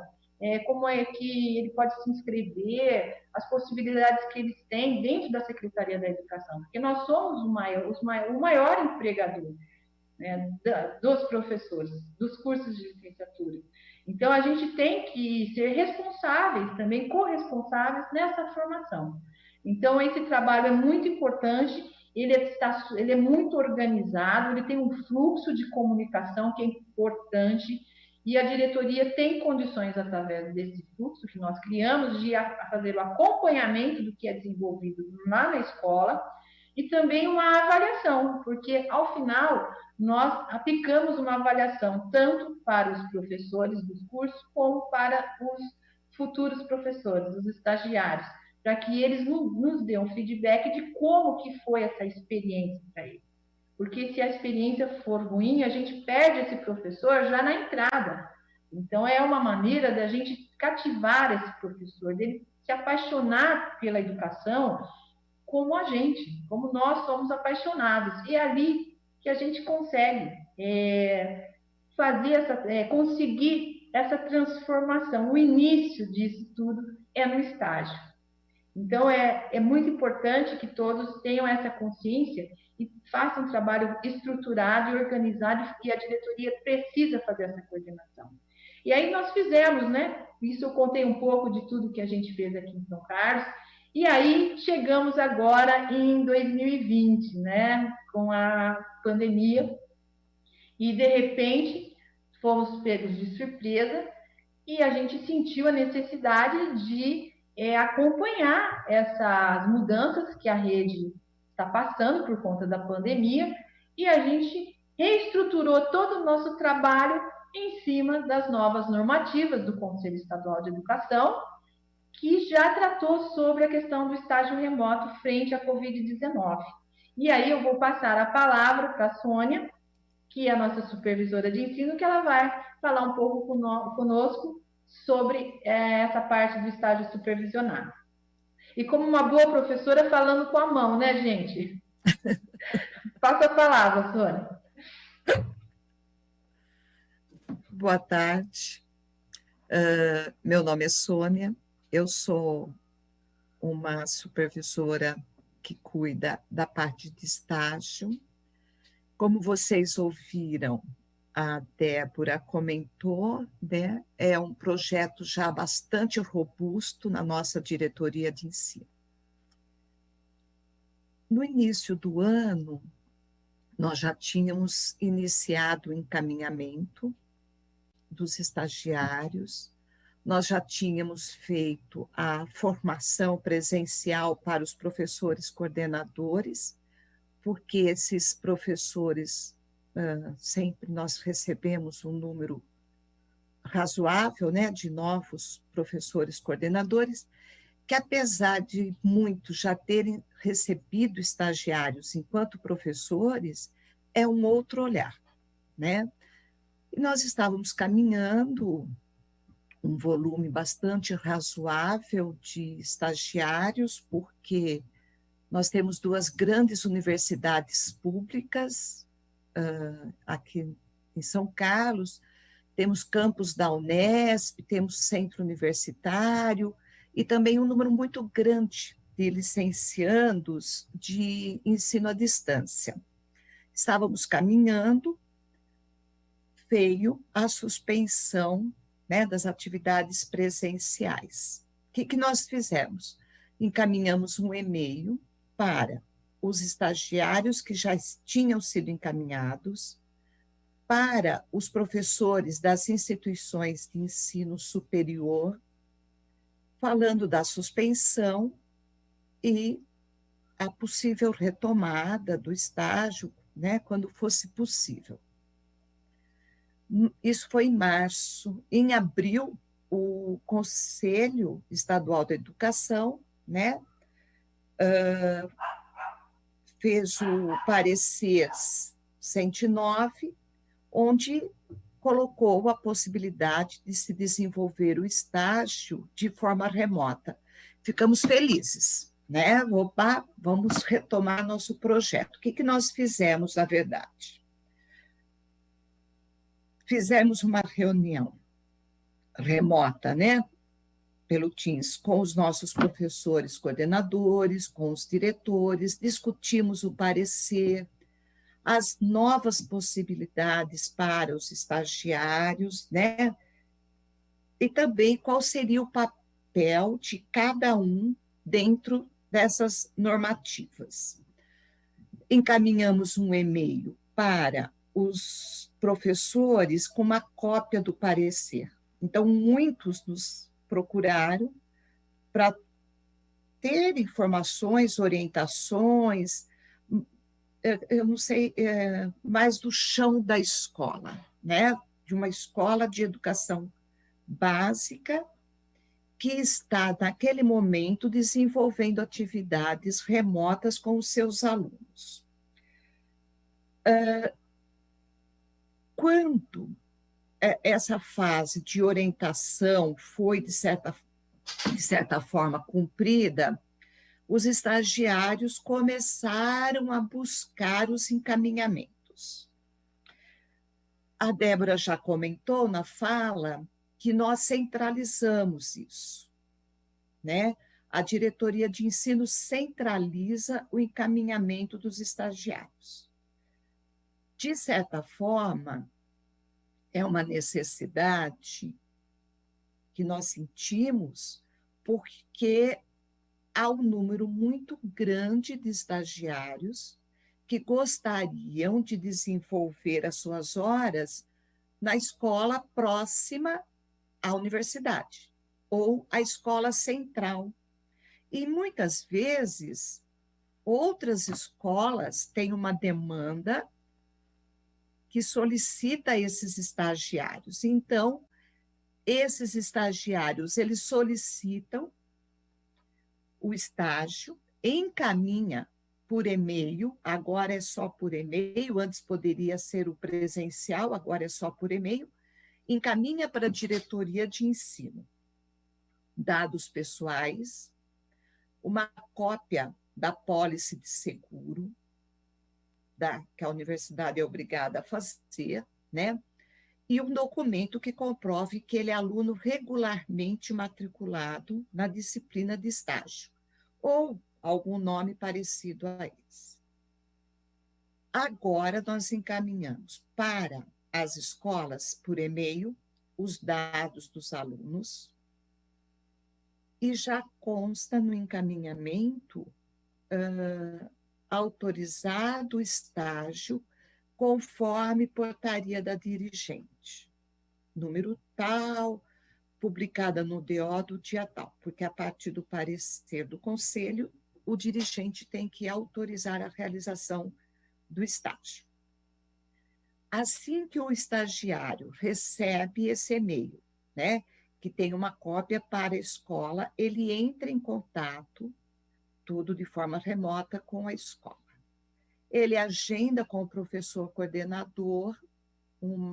como é que ele pode se inscrever, as possibilidades que eles têm dentro da Secretaria da Educação, porque nós somos o maior empregador, né, dos professores, dos cursos de licenciatura. Então, a gente tem que ser responsáveis, também corresponsáveis nessa formação. Então, esse trabalho é muito importante, ele é muito organizado, ele tem um fluxo de comunicação que é importante, e a diretoria tem condições, através desse fluxo que nós criamos, de fazer o acompanhamento do que é desenvolvido lá na escola, e também uma avaliação, porque, ao final, nós aplicamos uma avaliação tanto para os professores dos cursos, como para os futuros professores, os estagiários, para que eles nos dêem um feedback de como que foi essa experiência para eles. Porque se a experiência for ruim, a gente perde esse professor já na entrada. Então, é uma maneira da gente cativar esse professor, dele se apaixonar pela educação como a gente, como nós somos apaixonados. E é ali que a gente consegue conseguir essa transformação. O início disso tudo é no estágio. Então, é muito importante que todos tenham essa consciência e façam um trabalho estruturado e organizado, e a diretoria precisa fazer essa coordenação. E aí nós fizemos, né? Isso eu contei um pouco de tudo que a gente fez aqui em São Carlos, e aí chegamos agora em 2020, né? Com a pandemia, e de repente fomos pegos de surpresa, e a gente sentiu a necessidade de acompanhar essas mudanças que a rede está passando por conta da pandemia, e a gente reestruturou todo o nosso trabalho em cima das novas normativas do Conselho Estadual de Educação, que já tratou sobre a questão do estágio remoto frente à Covid-19. E aí eu vou passar a palavra para a Sônia, que é a nossa supervisora de ensino, que ela vai falar um pouco conosco sobre essa parte do estágio supervisionado. E como uma boa professora, falando com a mão, né, gente? Passa a palavra, Sônia. Boa tarde. Meu nome é Sônia, eu sou uma supervisora que cuida da parte de estágio, Como vocês ouviram, a Débora comentou, né? É um projeto já bastante robusto na nossa diretoria de ensino. No início do ano, nós já tínhamos iniciado o encaminhamento dos estagiários, nós já tínhamos feito a formação presencial para os professores coordenadores, porque esses professores, sempre nós recebemos um número razoável, né, de novos professores coordenadores, que apesar de muitos já terem recebido estagiários enquanto professores, é um outro olhar, né? E nós estávamos caminhando um volume bastante razoável de estagiários, porque nós temos 2 grandes universidades públicas aqui em São Carlos, temos campus da Unesp, temos centro universitário, e também um número muito grande de licenciandos de ensino à distância. Estávamos caminhando, veio a suspensão, né, das atividades presenciais. O que nós fizemos? Encaminhamos um e-mail para os estagiários que já tinham sido encaminhados, para os professores das instituições de ensino superior, falando da suspensão e a possível retomada do estágio, né, quando fosse possível. Isso foi em março. Em abril, o Conselho Estadual da Educação, né, fez o parecer 109, onde colocou a possibilidade de se desenvolver o estágio de forma remota. Ficamos felizes, né? Opa, vamos retomar nosso projeto. O que nós fizemos, na verdade? Fizemos uma reunião remota, né? Pelo Teams, com os nossos professores coordenadores, com os diretores, discutimos o parecer, as novas possibilidades para os estagiários, né? E também qual seria o papel de cada um dentro dessas normativas. Encaminhamos um e-mail para os professores com uma cópia do parecer. Então, muitos nos procuraram para ter informações, orientações, eu não sei, mais do chão da escola, né? De uma escola de educação básica que está, naquele momento, desenvolvendo atividades remotas com os seus alunos. Quando essa fase de orientação foi, de certa forma, cumprida, os estagiários começaram a buscar os encaminhamentos. A Débora já comentou na fala que nós centralizamos isso, né? A diretoria de ensino centraliza o encaminhamento dos estagiários. De certa forma, é uma necessidade que nós sentimos, porque há um número muito grande de estagiários que gostariam de desenvolver as suas horas na escola próxima à universidade ou à escola central. E muitas vezes outras escolas têm uma demanda que solicita esses estagiários. Então, esses estagiários, eles solicitam o estágio, encaminha por e-mail, agora é só por e-mail, antes poderia ser o presencial, agora é só por e-mail, encaminha para a diretoria de ensino dados pessoais, uma cópia da pólice de seguro, que a universidade é obrigada a fazer, né? E um documento que comprove que ele é aluno regularmente matriculado na disciplina de estágio, ou algum nome parecido a esse. Agora nós encaminhamos para as escolas, por e-mail, os dados dos alunos, e já consta no encaminhamento autorizado o estágio conforme portaria da dirigente. Número tal, publicada no DO do dia tal, porque a partir do parecer do conselho, o dirigente tem que autorizar a realização do estágio. Assim que o estagiário recebe esse e-mail, né, que tem uma cópia para a escola, ele entra em contato, tudo de forma remota, com a escola. Ele agenda com o professor coordenador um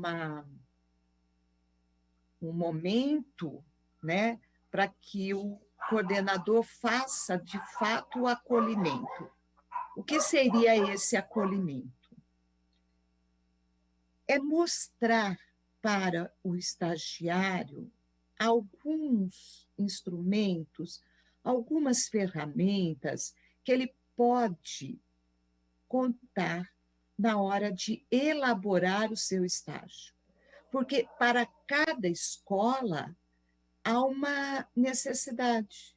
momento, né, para que o coordenador faça, de fato, o acolhimento. O que seria esse acolhimento? É mostrar para o estagiário alguns instrumentos, algumas ferramentas que ele pode contar na hora de elaborar o seu estágio. Porque para cada escola há uma necessidade.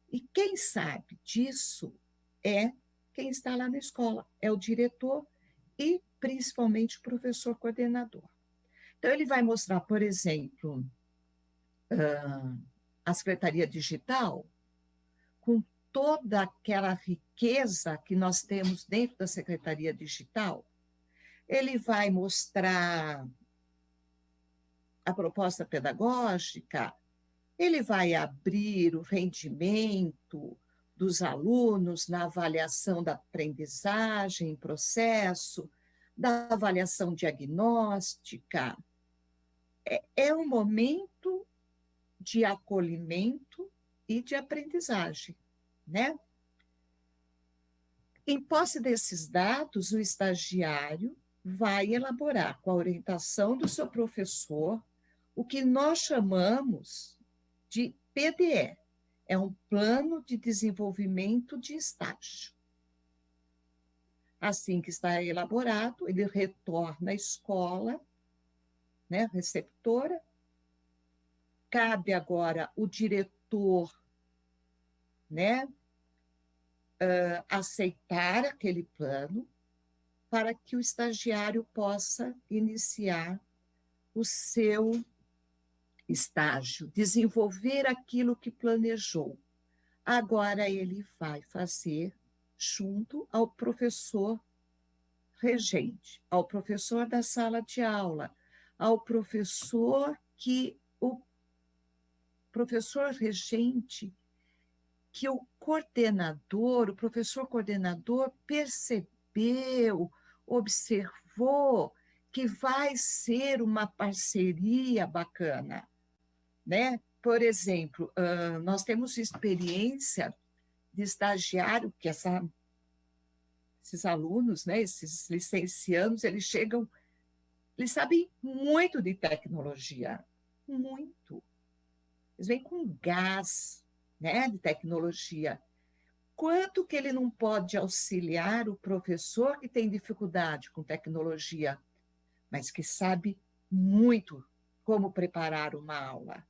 E quem sabe disso é quem está lá na escola, é o diretor e principalmente o professor coordenador. Então, ele vai mostrar, por exemplo, a Secretaria Digital, com toda aquela riqueza que nós temos dentro da Secretaria Digital. Ele vai mostrar a proposta pedagógica, ele vai abrir o rendimento dos alunos na avaliação da aprendizagem, processo, da avaliação diagnóstica. É um momento de acolhimento e de aprendizagem, né? Em posse desses dados, o estagiário vai elaborar, com a orientação do seu professor, o que nós chamamos de PDE, é um plano de desenvolvimento de estágio. Assim que está elaborado, ele retorna à escola, né, receptora. Cabe agora o diretor, né, aceitar aquele plano para que o estagiário possa iniciar o seu estágio, desenvolver aquilo que planejou. Agora ele vai fazer junto ao professor regente, ao professor da sala de aula, ao professor que o professor regente, que o coordenador, o professor coordenador percebeu, observou que vai ser uma parceria bacana, né? Por exemplo, nós temos experiência de estagiário, que esses alunos, né, esses licenciados, eles chegam, eles sabem muito de tecnologia, muito. Eles vêm com gás, né, de tecnologia. Quanto que ele não pode auxiliar o professor que tem dificuldade com tecnologia, mas que sabe muito como preparar uma aula.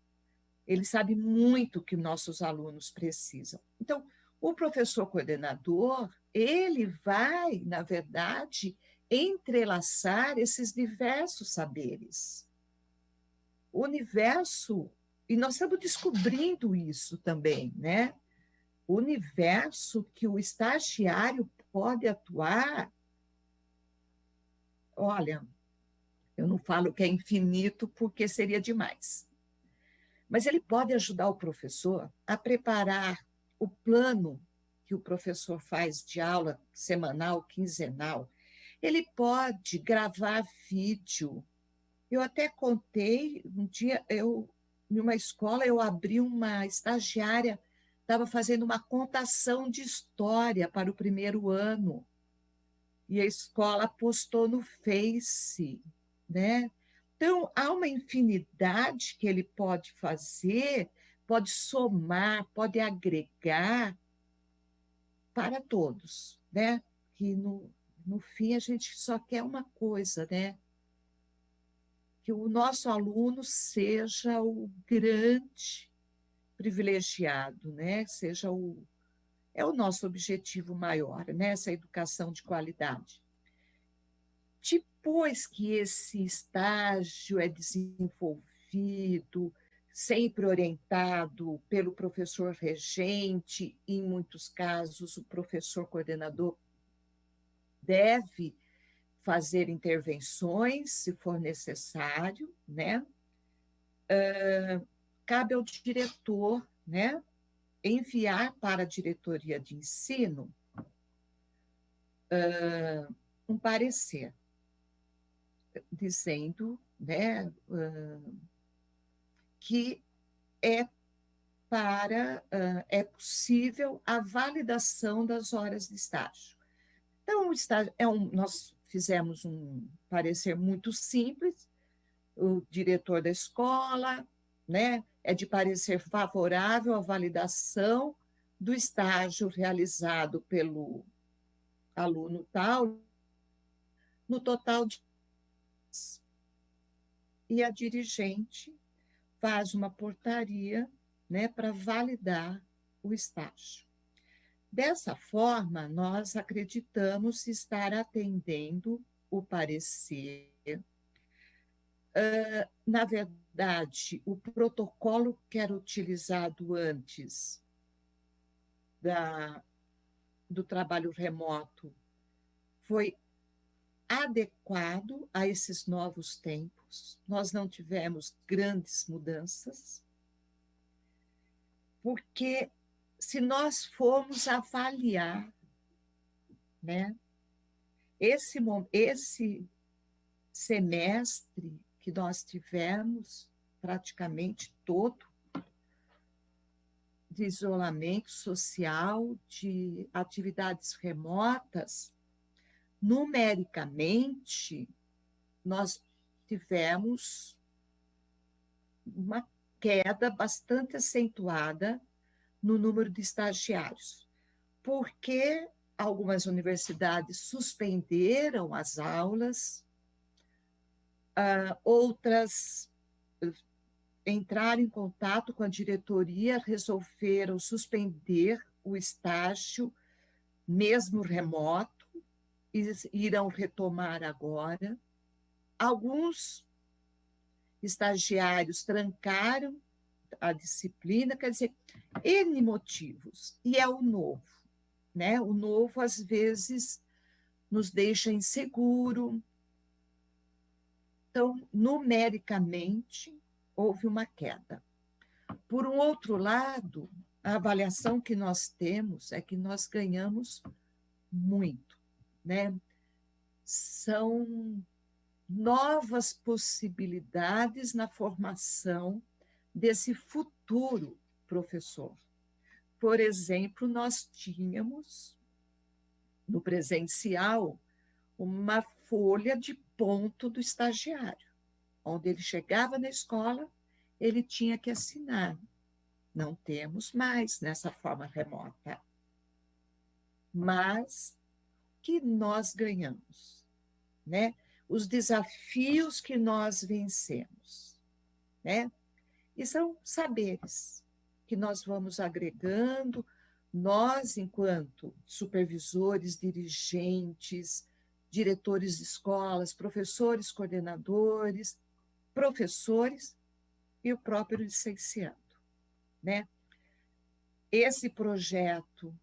Ele sabe muito o que nossos alunos precisam. Então, o professor coordenador, ele vai, na verdade, entrelaçar esses diversos saberes. O universo, e nós estamos descobrindo isso também, né? O universo que o estagiário pode atuar, olha, eu não falo que é infinito porque seria demais. Mas ele pode ajudar o professor a preparar o plano que o professor faz de aula semanal, quinzenal. Ele pode gravar vídeo. Eu até contei, um dia, em uma escola, eu abri uma estagiária, estava fazendo uma contação de história para o primeiro ano. E a escola postou no Face, né? Então, há uma infinidade que ele pode fazer, pode somar, pode agregar para todos, né? Que no fim, a gente só quer uma coisa, né? Que o nosso aluno seja o grande privilegiado, né? É o nosso objetivo maior, né? Essa educação de qualidade. Depois que esse estágio é desenvolvido, sempre orientado pelo professor regente, e, em muitos casos, o professor coordenador deve fazer intervenções, se for necessário, né? Cabe ao diretor, né, enviar para a diretoria de ensino um parecer, dizendo, né, que é possível a validação das horas de estágio. Então, o estágio nós fizemos um parecer muito simples, o diretor da escola, né, é de parecer favorável à validação do estágio realizado pelo aluno tal, no total de... E a dirigente faz uma portaria, né, para validar o estágio. Dessa forma, nós acreditamos estar atendendo o parecer. Na verdade, o protocolo que era utilizado antes do trabalho remoto foi adequado a esses novos tempos. Nós não tivemos grandes mudanças, porque se nós formos avaliar, né, esse semestre que nós tivemos praticamente todo de isolamento social, de atividades remotas, numericamente, nós tivemos uma queda bastante acentuada no número de estagiários, porque algumas universidades suspenderam as aulas, outras entraram em contato com a diretoria, resolveram suspender o estágio, mesmo remoto, e irão retomar agora. Alguns estagiários trancaram a disciplina, quer dizer, N motivos, e é o novo, né? O novo, às vezes, nos deixa inseguro. Então, numericamente, houve uma queda. Por um outro lado, a avaliação que nós temos é que nós ganhamos muito, né? São novas possibilidades na formação desse futuro professor. Por exemplo, nós tínhamos, no presencial, uma folha de ponto do estagiário, onde ele chegava na escola, ele tinha que assinar. Não temos mais nessa forma remota. Mas que nós ganhamos, né? Os desafios que nós vencemos, né? E são saberes que nós vamos agregando, nós, enquanto supervisores, dirigentes, diretores de escolas, professores, coordenadores, professores e o próprio licenciando, né? Esse projeto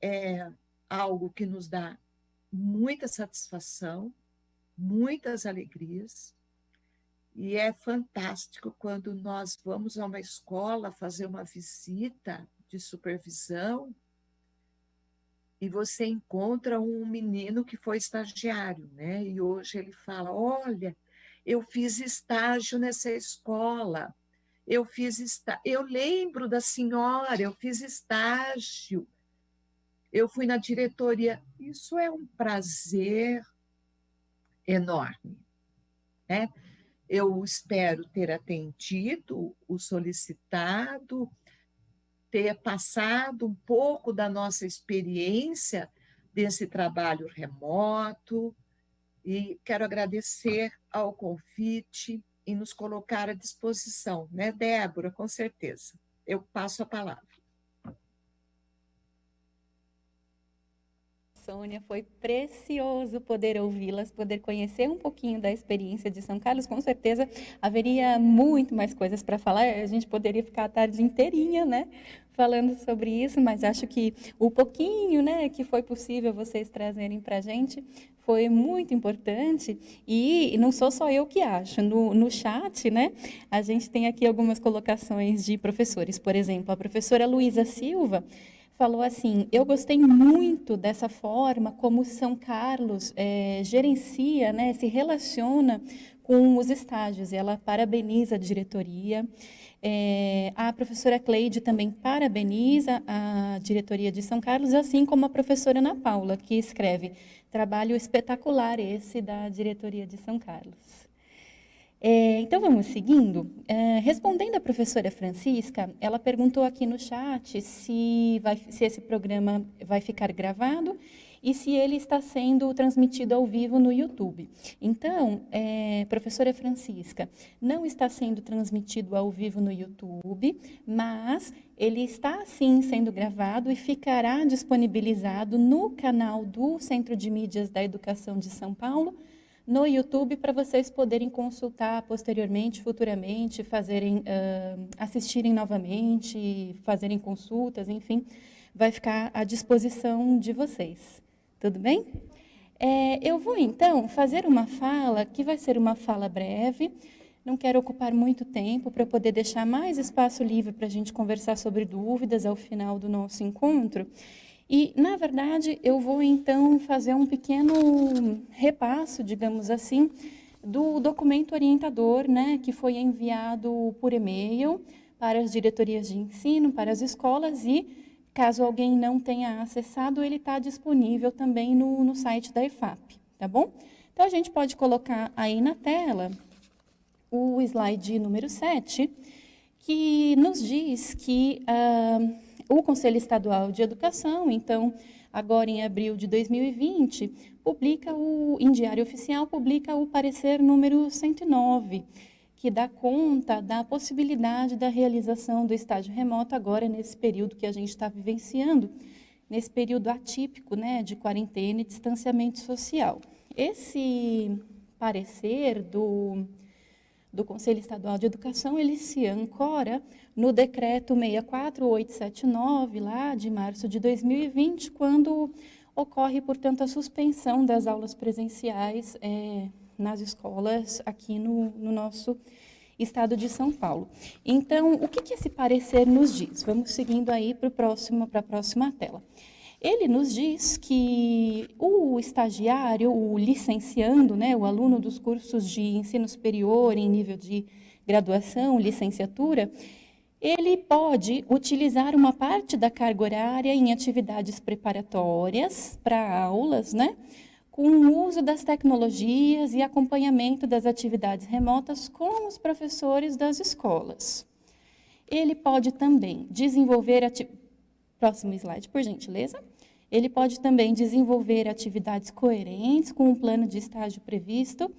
é algo que nos dá muita satisfação, muitas alegrias, e é fantástico quando nós vamos a uma escola fazer uma visita de supervisão e você encontra um menino que foi estagiário, né? E hoje ele fala, olha, eu fiz estágio nessa escola, eu lembro da senhora, eu fiz estágio, eu fui na diretoria. Isso é um prazer enorme, né? Eu espero ter atendido o solicitado, ter passado um pouco da nossa experiência desse trabalho remoto, e quero agradecer ao convite e nos colocar à disposição, né, Débora? Com certeza. Eu passo a palavra. Sônia, foi precioso poder ouvi-las, poder conhecer um pouquinho da experiência de São Carlos. Com certeza haveria muito mais coisas para falar, a gente poderia ficar a tarde inteirinha, né, falando sobre isso, mas acho que o pouquinho, né, que foi possível vocês trazerem para a gente foi muito importante, e não sou só eu que acho. No chat, né, a gente tem aqui algumas colocações de professores. Por exemplo, a professora Luísa Silva falou assim: eu gostei muito dessa forma como São Carlos gerencia, né, se relaciona com os estágios. Ela parabeniza a diretoria. A professora Cleide também parabeniza a diretoria de São Carlos, assim como a professora Ana Paula, que escreve: trabalho espetacular esse da diretoria de São Carlos. Então, vamos seguindo. Respondendo a professora Francisca, ela perguntou aqui no chat se esse programa vai ficar gravado e se ele está sendo transmitido ao vivo no YouTube. Então, professora Francisca, não está sendo transmitido ao vivo no YouTube, mas ele está, sim, sendo gravado e ficará disponibilizado no canal do Centro de Mídias da Educação de São Paulo, no YouTube, para vocês poderem consultar posteriormente, futuramente, assistirem novamente, fazerem consultas, enfim, vai ficar à disposição de vocês. Tudo bem? Eu vou, então, fazer uma fala, que vai ser uma fala breve. Não quero ocupar muito tempo para poder deixar mais espaço livre para a gente conversar sobre dúvidas ao final do nosso encontro. E, na verdade, eu vou, então, fazer um pequeno repasso, digamos assim, do documento orientador, né, que foi enviado por e-mail para as diretorias de ensino, para as escolas, e, caso alguém não tenha acessado, ele está disponível também no site da EFAP, tá bom? Então, a gente pode colocar aí na tela o slide número 7, que nos diz que o Conselho Estadual de Educação, então, agora em abril de 2020, em Diário Oficial, publica o parecer número 109, que dá conta da possibilidade da realização do estágio remoto agora nesse período que a gente está vivenciando, nesse período atípico, né, de quarentena e distanciamento social. Esse parecer do Conselho Estadual de Educação, ele se ancora no decreto 64879, lá de março de 2020, quando ocorre, portanto, a suspensão das aulas presenciais nas escolas aqui no nosso estado de São Paulo. Então, o que esse parecer nos diz? Vamos seguindo aí para a próxima tela. Ele nos diz que o estagiário, o licenciando, né, o aluno dos cursos de ensino superior em nível de graduação, licenciatura, ele pode utilizar uma parte da carga horária em atividades preparatórias para aulas, né, com o uso das tecnologias e acompanhamento das atividades remotas com os professores das escolas. Ele pode também desenvolver próximo slide, por gentileza. Ele pode também desenvolver atividades coerentes com o plano de estágio previsto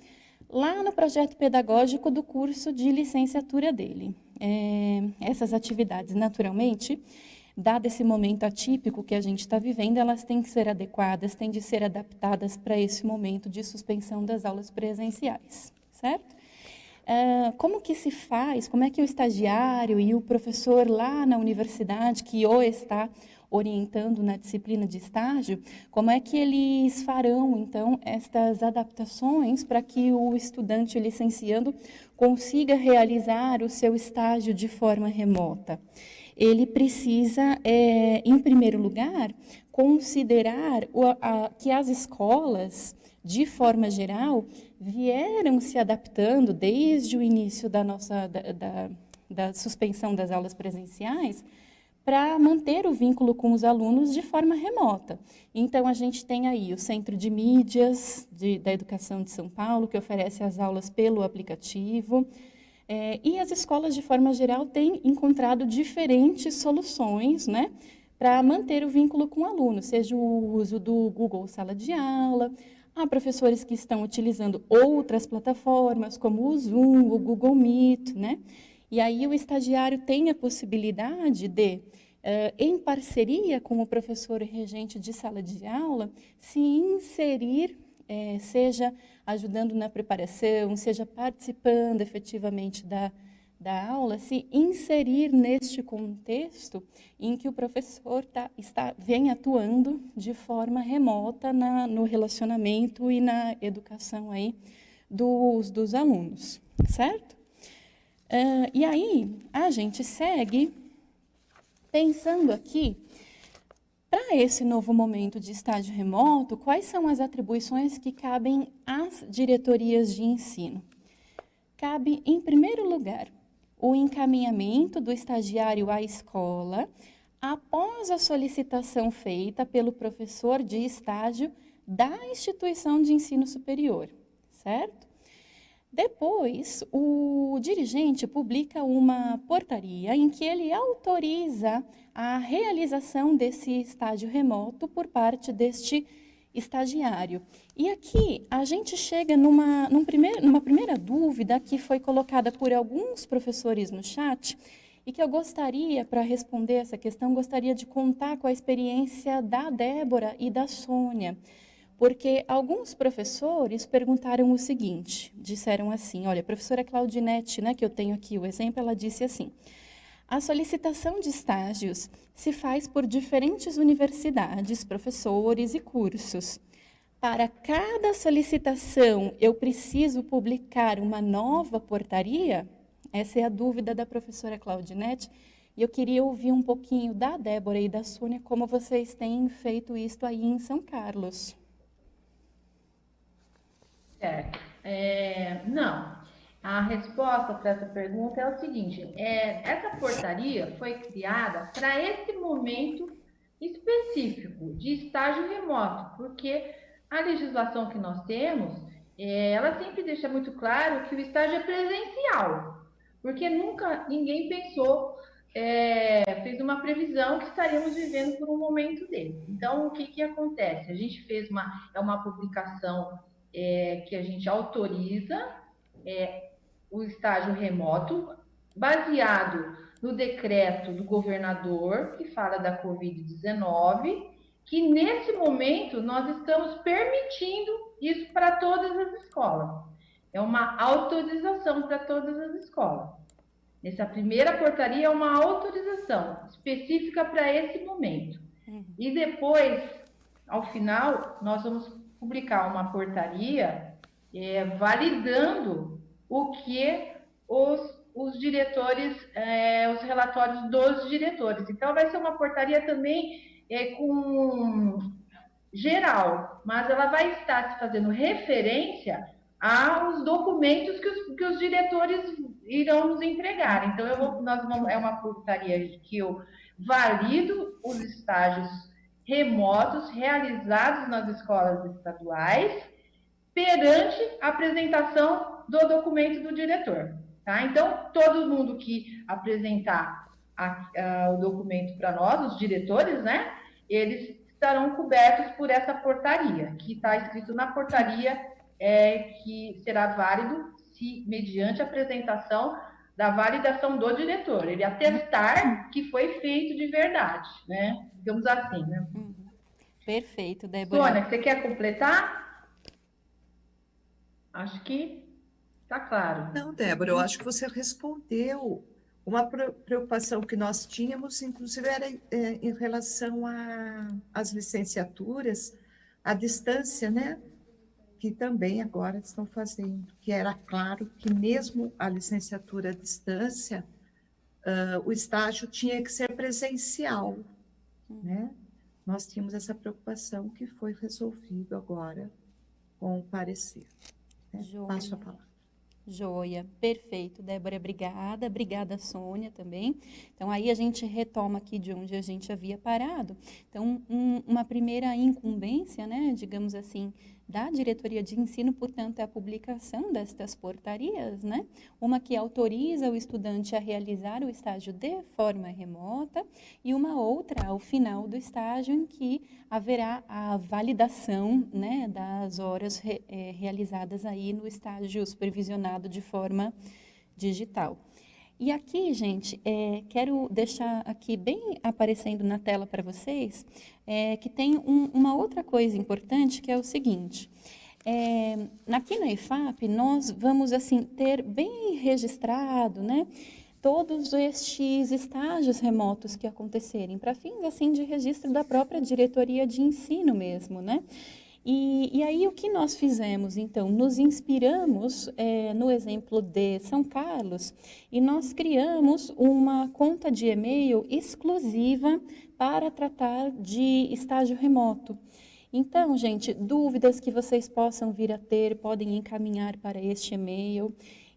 lá no projeto pedagógico do curso de licenciatura dele. Essas atividades, naturalmente, dado esse momento atípico que a gente está vivendo, elas têm que ser adequadas, têm de ser adaptadas para esse momento de suspensão das aulas presenciais, certo? Como que se faz, como é que o estagiário e o professor lá na universidade, que o está orientando na disciplina de estágio, como é que eles farão, então, estas adaptações para que o estudante licenciando consiga realizar o seu estágio de forma remota? Ele precisa, em primeiro lugar, considerar que as escolas, de forma geral, vieram se adaptando desde o início da suspensão das aulas presenciais para manter o vínculo com os alunos de forma remota. Então, a gente tem aí o Centro de Mídias da Educação de São Paulo, que oferece as aulas pelo aplicativo, e as escolas, de forma geral, têm encontrado diferentes soluções, né, para manter o vínculo com o aluno, seja o uso do Google Sala de Aula. Há professores que estão utilizando outras plataformas, como o Zoom, o Google Meet, né? E aí o estagiário tem a possibilidade de, em parceria com o professor regente de sala de aula, se inserir, seja ajudando na preparação, seja participando efetivamente da aula, se inserir neste contexto em que o professor vem atuando de forma remota no relacionamento e na educação aí dos alunos, certo? E aí, a gente segue pensando aqui, para esse novo momento de estágio remoto, quais são as atribuições que cabem às diretorias de ensino? Cabe, em primeiro lugar, o encaminhamento do estagiário à escola após a solicitação feita pelo professor de estágio da instituição de ensino superior, certo? Depois, o dirigente publica uma portaria em que ele autoriza a realização desse estágio remoto por parte deste estagiário. E aqui a gente chega numa primeira dúvida que foi colocada por alguns professores no chat e que eu gostaria, para responder essa questão, gostaria de contar com a experiência da Débora e da Sônia. Porque alguns professores perguntaram o seguinte, disseram assim, olha, a professora Claudinete, né, que eu tenho aqui o exemplo, ela disse assim, a solicitação de estágios se faz por diferentes universidades, professores e cursos. Para cada solicitação, eu preciso publicar uma nova portaria? Essa é a dúvida da professora Claudinete, e eu queria ouvir um pouquinho da Débora e da Sônia, como vocês têm feito isso aí em São Carlos. Certo. Não, a resposta para essa pergunta é o seguinte, essa portaria foi criada para esse momento específico de estágio remoto, porque a legislação que nós temos, ela sempre deixa muito claro que o estágio é presencial, porque nunca ninguém pensou, fez uma previsão que estaríamos vivendo por um momento desse. Então, o que acontece? A gente fez uma publicação que a gente autoriza o estágio remoto, baseado no decreto do governador, que fala da Covid-19, que nesse momento nós estamos permitindo isso para todas as escolas. É uma autorização para todas as escolas. Essa primeira portaria é uma autorização específica para esse momento. E depois, ao final, nós vamos publicar uma portaria validando o que os diretores, os relatórios dos diretores. Então, vai ser uma portaria também com geral, mas ela vai estar se fazendo referência aos documentos que os diretores irão nos entregar. Então, é uma portaria que eu valido os estágios remotos realizados nas escolas estaduais perante a apresentação do documento do diretor. Tá? Então, todo mundo que apresentar o documento para nós, os diretores, né, eles estarão cobertos por essa portaria, que está escrito na portaria que será válido se, mediante a apresentação da validação do diretor, ele atestar que foi feito de verdade, né? Digamos assim, né? Perfeito, Débora. Sônia, você quer completar? Acho que está claro. Não, Débora, eu acho que você respondeu. Uma preocupação que nós tínhamos, inclusive, era em relação às licenciaturas, à distância, né? Que também agora estão fazendo, que era claro que mesmo a licenciatura à distância, o estágio tinha que ser presencial, né? Nós tínhamos essa preocupação que foi resolvido agora com o parecer. Né? Passo a palavra. Joia, perfeito, Débora, obrigada. Obrigada, Sônia, também. Então, aí a gente retoma aqui de onde a gente havia parado. Então, uma primeira incumbência, né, digamos assim, da diretoria de ensino, portanto, é a publicação destas portarias, né? Uma que autoriza o estudante a realizar o estágio de forma remota e uma outra ao final do estágio em que haverá a validação, né, das horas realizadas aí no estágio supervisionado de forma digital. E aqui, gente, quero deixar aqui bem aparecendo na tela para vocês, que tem uma outra coisa importante, que é o seguinte. Aqui na IFAP, nós vamos assim, ter bem registrado, né, todos estes estágios remotos que acontecerem, para fins assim, de registro da própria diretoria de ensino mesmo, né? E aí, o que nós fizemos, então? Nos inspiramos no exemplo de São Carlos e nós criamos uma conta de e-mail exclusiva para tratar de estágio remoto. Então, gente, dúvidas que vocês possam vir a ter, podem encaminhar para este e-mail.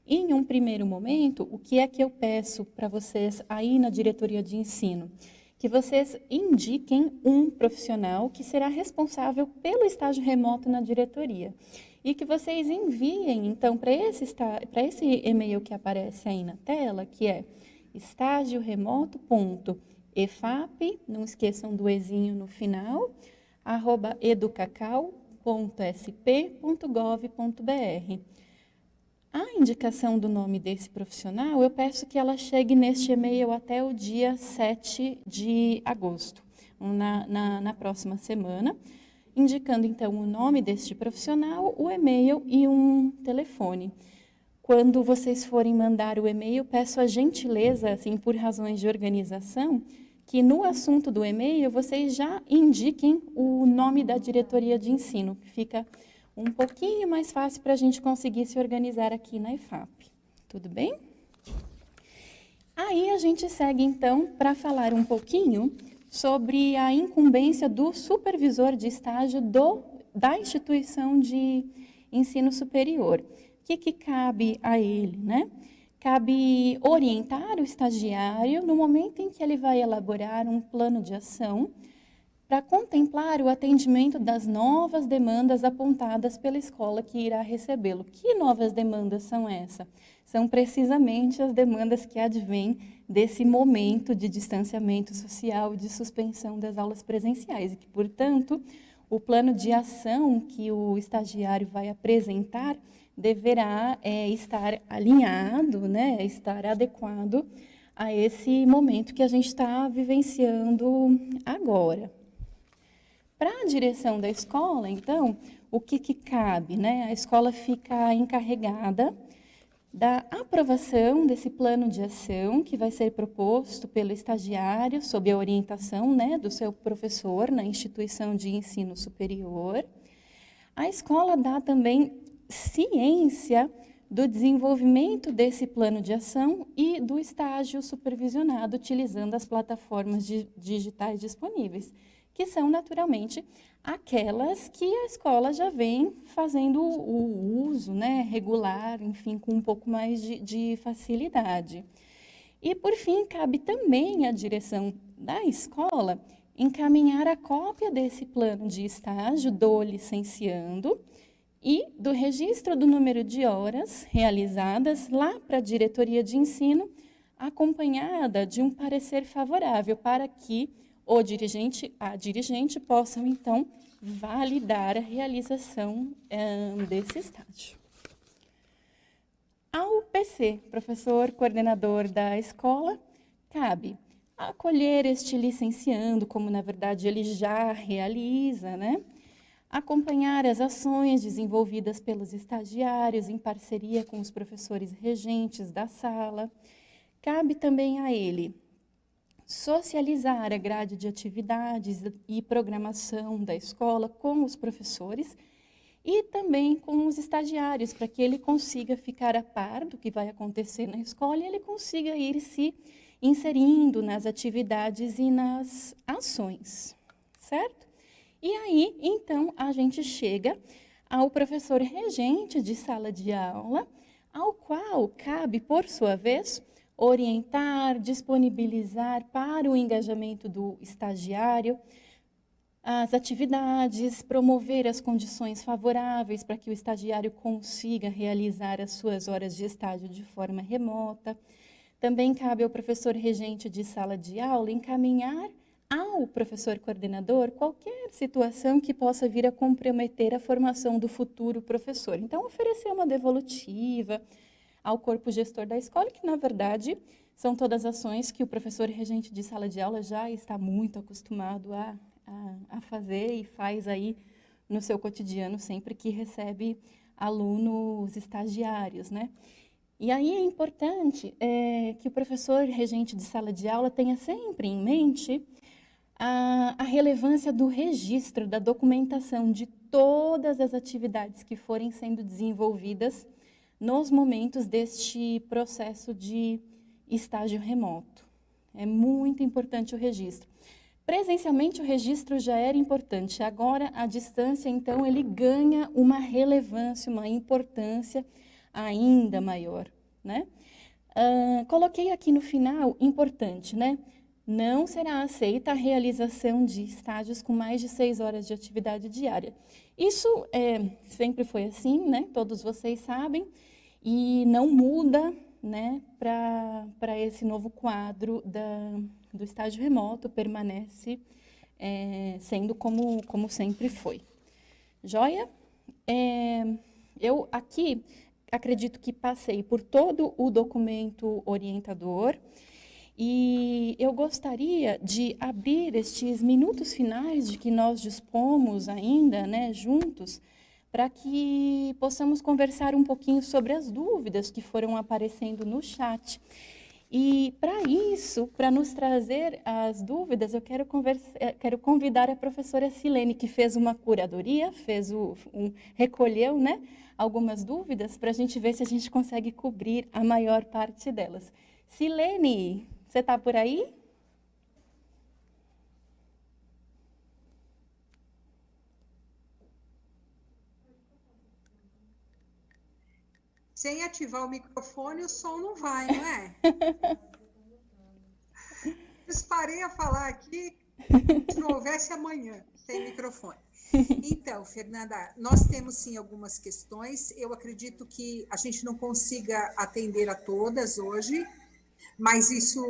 Em um primeiro momento, o que é que eu peço para vocês aí na diretoria de ensino? Que vocês indiquem um profissional que será responsável pelo estágio remoto na diretoria. E que vocês enviem, então, para esse e-mail que aparece aí na tela, que é estagioremoto.efap, não esqueçam do ezinho no final, @educacau.sp.gov.br. A indicação do nome desse profissional, eu peço que ela chegue neste e-mail até o dia 7 de agosto, na próxima semana, indicando, então, o nome deste profissional, o e-mail e um telefone. Quando vocês forem mandar o e-mail, peço a gentileza, assim, por razões de organização, que no assunto do e-mail vocês já indiquem o nome da diretoria de ensino, que fica um pouquinho mais fácil para a gente conseguir se organizar aqui na IFAP. Tudo bem? Aí a gente segue, então, para falar um pouquinho sobre a incumbência do supervisor de estágio da instituição de ensino superior. O que cabe a ele, né? Cabe orientar o estagiário no momento em que ele vai elaborar um plano de ação para contemplar o atendimento das novas demandas apontadas pela escola que irá recebê-lo. Que novas demandas são essas? São precisamente as demandas que advêm desse momento de distanciamento social e de suspensão das aulas presenciais, e que, portanto, o plano de ação que o estagiário vai apresentar deverá estar alinhado, né, estar adequado a esse momento que a gente está vivenciando agora. Para a direção da escola, então, o que cabe, né? A escola fica encarregada da aprovação desse plano de ação que vai ser proposto pelo estagiário sob a orientação, né, do seu professor na instituição de ensino superior. A escola dá também ciência do desenvolvimento desse plano de ação e do estágio supervisionado utilizando as plataformas digitais disponíveis, que são, naturalmente, aquelas que a escola já vem fazendo o uso, né, regular, enfim, com um pouco mais de facilidade. E, por fim, cabe também à direção da escola encaminhar a cópia desse plano de estágio do licenciando e do registro do número de horas realizadas lá para a diretoria de ensino, acompanhada de um parecer favorável para que a dirigente possam, então, validar a realização desse estágio. Ao PC, professor coordenador da escola, cabe acolher este licenciando, como na verdade ele já realiza, né? Acompanhar as ações desenvolvidas pelos estagiários em parceria com os professores regentes da sala. Cabe também a ele socializar a grade de atividades e programação da escola com os professores e também com os estagiários, para que ele consiga ficar a par do que vai acontecer na escola e ele consiga ir se inserindo nas atividades e nas ações, certo? E aí, então, a gente chega ao professor regente de sala de aula, ao qual cabe, por sua vez, orientar, disponibilizar para o engajamento do estagiário as atividades, promover as condições favoráveis para que o estagiário consiga realizar as suas horas de estágio de forma remota. Também cabe ao professor regente de sala de aula encaminhar ao professor coordenador qualquer situação que possa vir a comprometer a formação do futuro professor. Então, oferecer uma devolutiva ao corpo gestor da escola, que, na verdade, são todas ações que o professor regente de sala de aula já está muito acostumado a fazer e faz aí no seu cotidiano sempre que recebe alunos estagiários, né? E aí é importante que o professor regente de sala de aula tenha sempre em mente a relevância do registro, da documentação de todas as atividades que forem sendo desenvolvidas nos momentos deste processo de estágio remoto. É muito importante o registro. Presencialmente, o registro já era importante. Agora, à distância, então, ele ganha uma relevância, uma importância ainda maior, né? Coloquei aqui no final, importante, né? Não será aceita a realização de estágios com mais de 6 horas de atividade diária. Isso sempre foi assim, né? Todos vocês sabem, e não muda, né, para esse novo quadro do estágio remoto, permanece sendo como sempre foi. Joia? Eu aqui acredito que passei por todo o documento orientador e eu gostaria de abrir estes minutos finais de que nós dispomos ainda, né, juntos, para que possamos conversar um pouquinho sobre as dúvidas que foram aparecendo no chat. E, para isso, para nos trazer as dúvidas, eu quero convidar a professora Silene, que fez uma curadoria, recolheu, né, algumas dúvidas, para a gente ver se a gente consegue cobrir a maior parte delas. Silene, você está por aí? Sem ativar o microfone, o som não vai, não é? Parei a falar aqui, se não houvesse amanhã, sem microfone. Então, Fernanda, nós temos sim algumas questões. Eu acredito que a gente não consiga atender a todas hoje, mas isso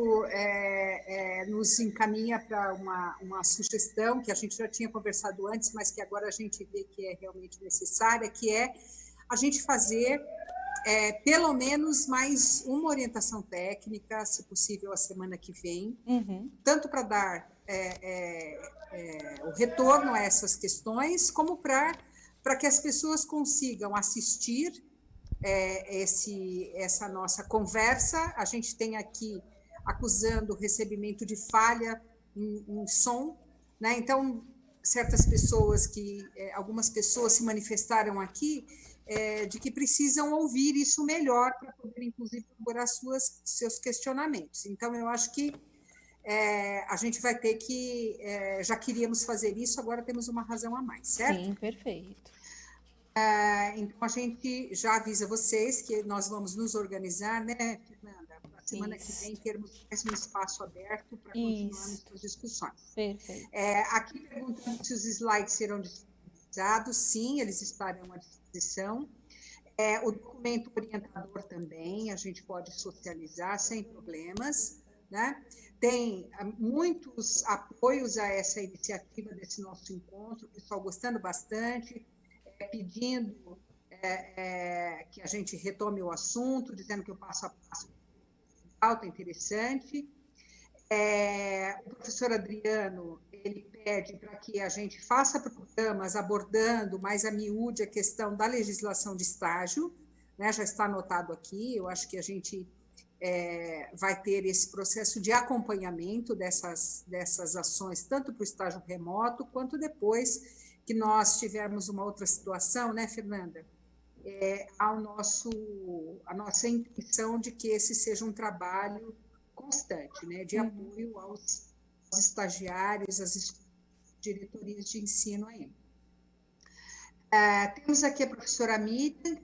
nos encaminha para uma sugestão que a gente já tinha conversado antes, mas que agora a gente vê que é realmente necessária, que é a gente fazer pelo menos mais uma orientação técnica, se possível, a semana que vem, tanto para dar o retorno a essas questões, como para que as pessoas consigam assistir essa nossa conversa. A gente tem aqui acusando o recebimento de falha em som, né? Então, algumas pessoas se manifestaram aqui de que precisam ouvir isso melhor para poder, inclusive, elaborar seus questionamentos. Então, eu acho que a gente vai ter que... já queríamos fazer isso, agora temos uma razão a mais, certo? Sim, perfeito. Então, a gente já avisa vocês que nós vamos nos organizar, né, Fernanda? Para a semana que vem, termos mais um espaço aberto para continuarmos as discussões. Perfeito. Aqui perguntando se os slides serão disponibilizados. Sim, eles estarão à disposição. O documento orientador também, a gente pode socializar sem problemas, né? Tem muitos apoios a essa iniciativa desse nosso encontro, o pessoal gostando bastante, pedindo que a gente retome o assunto, dizendo que o passo a passo é interessante. O professor Adriano, ele pede para que a gente faça programas abordando mais a miúde a questão da legislação de estágio, né? Já está anotado aqui, eu acho que a gente vai ter esse processo de acompanhamento dessas ações, tanto para o estágio remoto, quanto depois que nós tivermos uma outra situação, né, Fernanda? A nossa intenção de que esse seja um trabalho constante, né, de apoio aos estagiários, às diretorias de ensino ainda. Temos aqui a professora Miriam,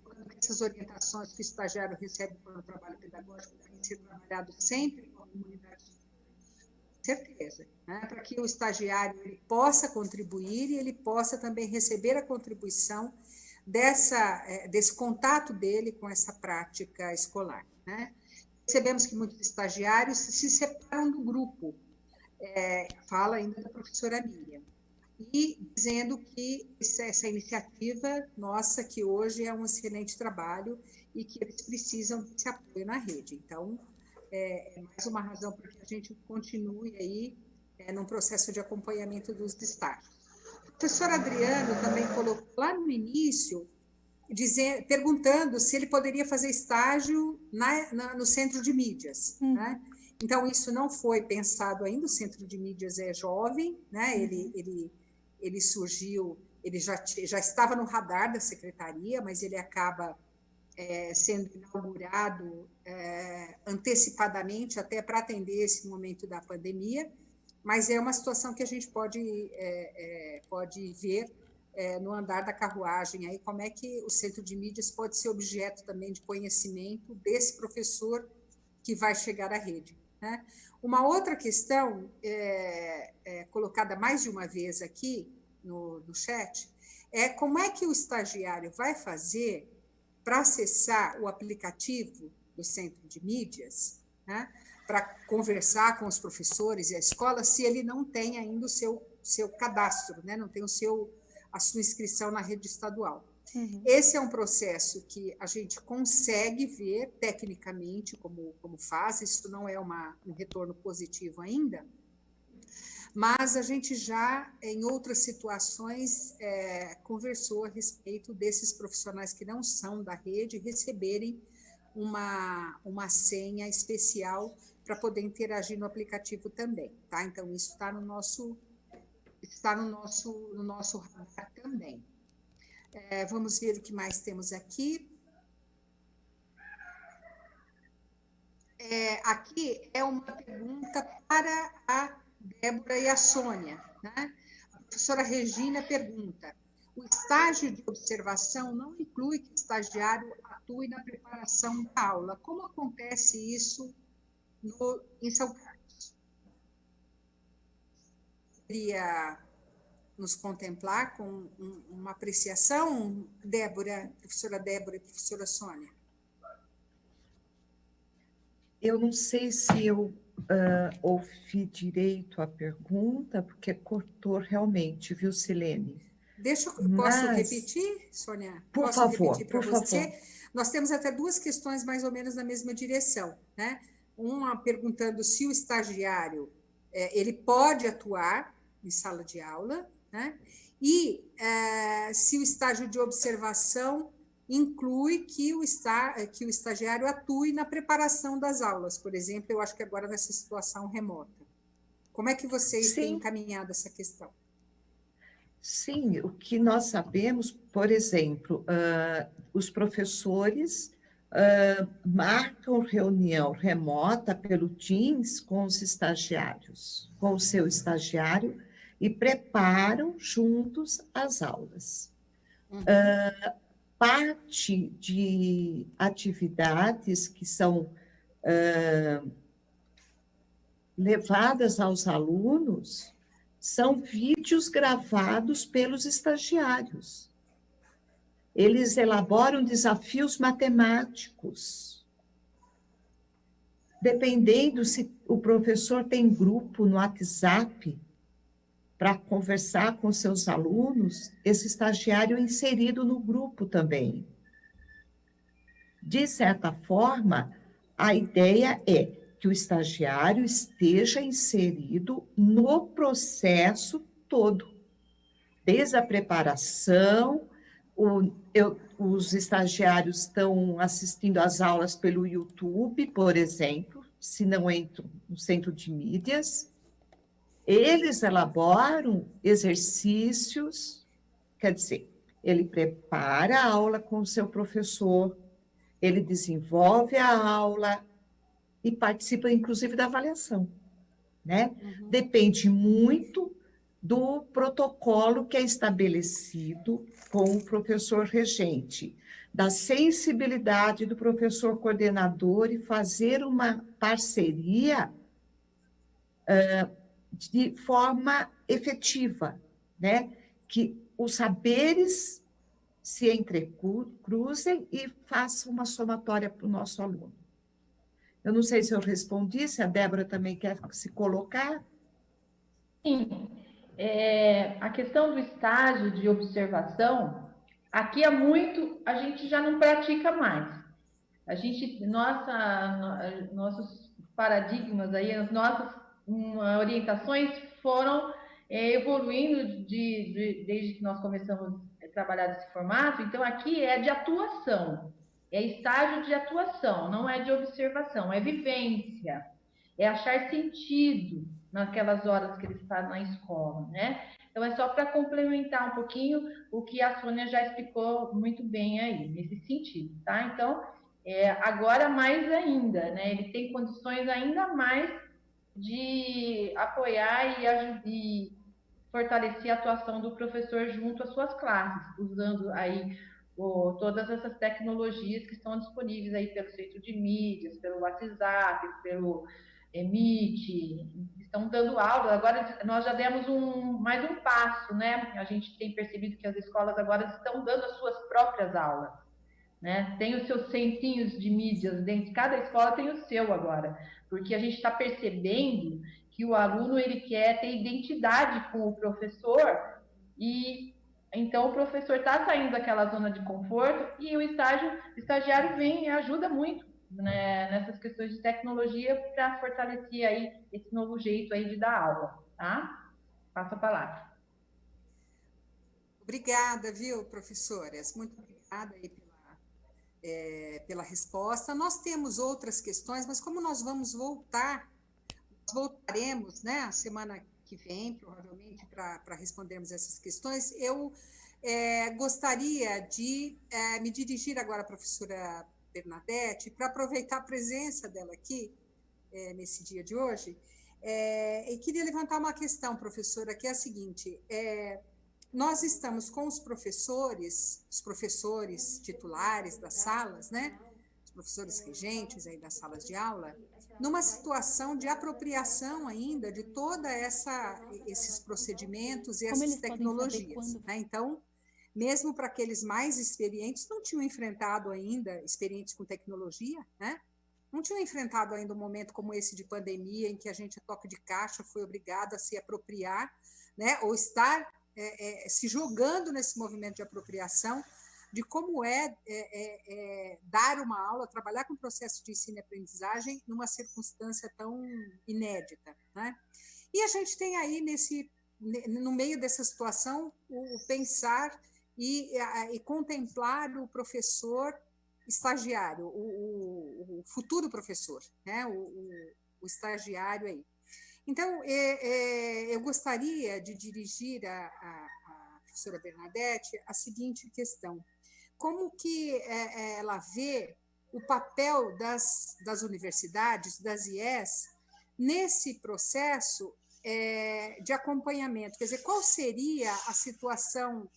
colocando essas orientações que o estagiário recebe para o trabalho pedagógico devem ser trabalhados sempre com a comunidade, certeza, né? Para que o estagiário ele possa contribuir e ele possa também receber a contribuição desse contato dele com essa prática escolar, né? Percebemos que muitos estagiários se separam do grupo, fala ainda da professora Miriam, e dizendo que essa iniciativa nossa, que hoje é um excelente trabalho e que eles precisam desse apoio na rede. Então, é mais uma razão para que a gente continue aí num processo de acompanhamento dos estágios. O professor Adriano também colocou lá no início, perguntando se ele poderia fazer estágio no centro de mídias, né? Então, isso não foi pensado ainda, o centro de mídias é jovem, né? Ele surgiu, ele já estava no radar da secretaria, mas ele acaba sendo inaugurado antecipadamente, até para atender esse momento da pandemia, mas é uma situação que a gente pode ver no andar da carruagem, aí, como é que o centro de mídias pode ser objeto também de conhecimento desse professor que vai chegar à rede, né? Uma outra questão, colocada mais de uma vez aqui no chat, é como é que o estagiário vai fazer para acessar o aplicativo do centro de mídias, né, para conversar com os professores e a escola, se ele não tem ainda o seu cadastro, né, não tem a sua inscrição na rede estadual. Uhum. Esse é um processo que a gente consegue ver tecnicamente como faz, isso não é um retorno positivo ainda, mas a gente já, em outras situações, conversou a respeito desses profissionais que não são da rede receberem uma senha especial para poder interagir no aplicativo também, tá? Então, isso está no nosso radar também. Vamos ver o que mais temos aqui. Aqui é uma pergunta para a Débora e a Sônia, né? A professora Regina pergunta: o estágio de observação não inclui que o estagiário atue na preparação da aula. Como acontece isso em São Carlos? Poderia nos contemplar com uma apreciação, professora Débora e professora Sônia? Eu não sei se eu ouvi direito a pergunta, porque cortou realmente, viu, Silene? Posso repetir, Sônia? Por favor, por favor. Nós temos até duas questões mais ou menos na mesma direção, né? Uma perguntando se o estagiário ele pode atuar em sala de aula, né? E se o estágio de observação inclui que o estagiário atue na preparação das aulas, por exemplo, eu acho que agora nessa situação remota. Como é que vocês têm encaminhado essa questão? Sim, o que nós sabemos, por exemplo, os professores marcam reunião remota pelo Teams com os estagiários, com o seu estagiário, e preparam juntos as aulas. Uhum. Parte de atividades que são levadas aos alunos são vídeos gravados pelos estagiários. Eles elaboram desafios matemáticos. Dependendo se o professor tem grupo no WhatsApp para conversar com seus alunos, esse estagiário é inserido no grupo também. De certa forma, a ideia é que o estagiário esteja inserido no processo todo, desde a preparação, os estagiários estão assistindo às aulas pelo YouTube, por exemplo, se não entram no centro de mídias. Eles elaboram exercícios, quer dizer, ele prepara a aula com o seu professor, ele desenvolve a aula e participa, inclusive, da avaliação, né? Uhum. Depende muito do protocolo que é estabelecido com o professor regente, da sensibilidade do professor coordenador e fazer uma parceria de forma efetiva, né? Que os saberes se entrecruzem e façam uma somatória para o nosso aluno. Eu não sei se eu respondi, se a Débora também quer se colocar. Sim, a questão do estágio de observação, aqui a gente já não pratica mais. Nossos paradigmas aí, as nossas orientações foram evoluindo desde que nós começamos a trabalhar desse formato. Então, aqui é de atuação, é estágio de atuação, não é de observação, é vivência, é achar sentido naquelas horas que ele está na escola, né? Então, é só para complementar um pouquinho o que a Sônia já explicou muito bem aí, nesse sentido, tá? Então, agora mais ainda, né? Ele tem condições ainda mais de apoiar e fortalecer a atuação do professor junto às suas classes, usando aí todas essas tecnologias que estão disponíveis aí pelo centro de mídias, pelo WhatsApp, pelo Meet, estão dando aula. Agora nós já demos mais um passo, né? A gente tem percebido que as escolas agora estão dando as suas próprias aulas, né? Tem os seus centrinhos de mídias dentro, cada escola tem o seu agora, porque a gente está percebendo que o aluno ele quer ter identidade com o professor, e então o professor está saindo daquela zona de conforto, e o estagiário vem e ajuda muito, né, nessas questões de tecnologia para fortalecer aí esse novo jeito aí de dar aula, tá? Passo a palavra. Obrigada, viu, professoras? Muito obrigada aí pela resposta. Nós temos outras questões, mas como nós voltaremos, né, a semana que vem, provavelmente, para respondermos essas questões, eu gostaria de me dirigir agora à professora Bernadette, para aproveitar a presença dela aqui, nesse dia de hoje, e queria levantar uma questão, professora, que é a seguinte: nós estamos com os professores titulares das salas, né, os professores regentes aí das salas de aula, numa situação de apropriação ainda de toda esses procedimentos e essas tecnologias, né? Então, mesmo para aqueles mais experientes, não tinham enfrentado ainda, experientes com tecnologia, né? Não tinham enfrentado ainda um momento como esse de pandemia, em que a gente, a toque de caixa, foi obrigado a se apropriar, né? Ou estar se jogando nesse movimento de apropriação, de como dar uma aula, trabalhar com o processo de ensino e aprendizagem numa circunstância tão inédita, né? E a gente tem aí, no meio dessa situação, o pensar e contemplar o professor estagiário, o futuro professor, né? O estagiário aí. Então, eu gostaria de dirigir à professora Bernadette a seguinte questão: como que ela vê o papel das universidades, das IES, nesse processo de acompanhamento? Quer dizer, qual seria a situação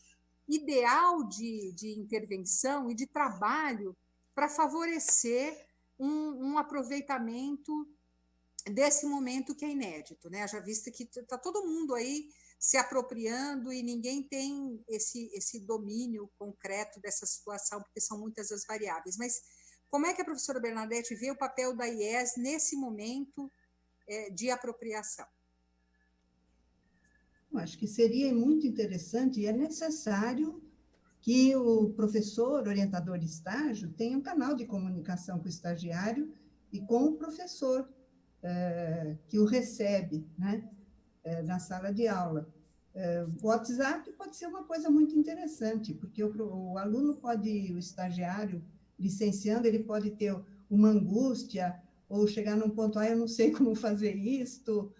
ideal de intervenção e de trabalho para favorecer um aproveitamento desse momento que é inédito, né? Já visto que está todo mundo aí se apropriando e ninguém tem esse domínio concreto dessa situação, porque são muitas as variáveis. Mas como é que a professora Bernadette vê o papel da IES nesse momento de apropriação? Eu acho que seria muito interessante e é necessário que o professor, orientador de estágio, tenha um canal de comunicação com o estagiário e com o professor que o recebe, né, na sala de aula. O WhatsApp pode ser uma coisa muito interessante, porque o aluno pode, o estagiário, licenciando, ele pode ter uma angústia, ou chegar num ponto, eu não sei como fazer isto,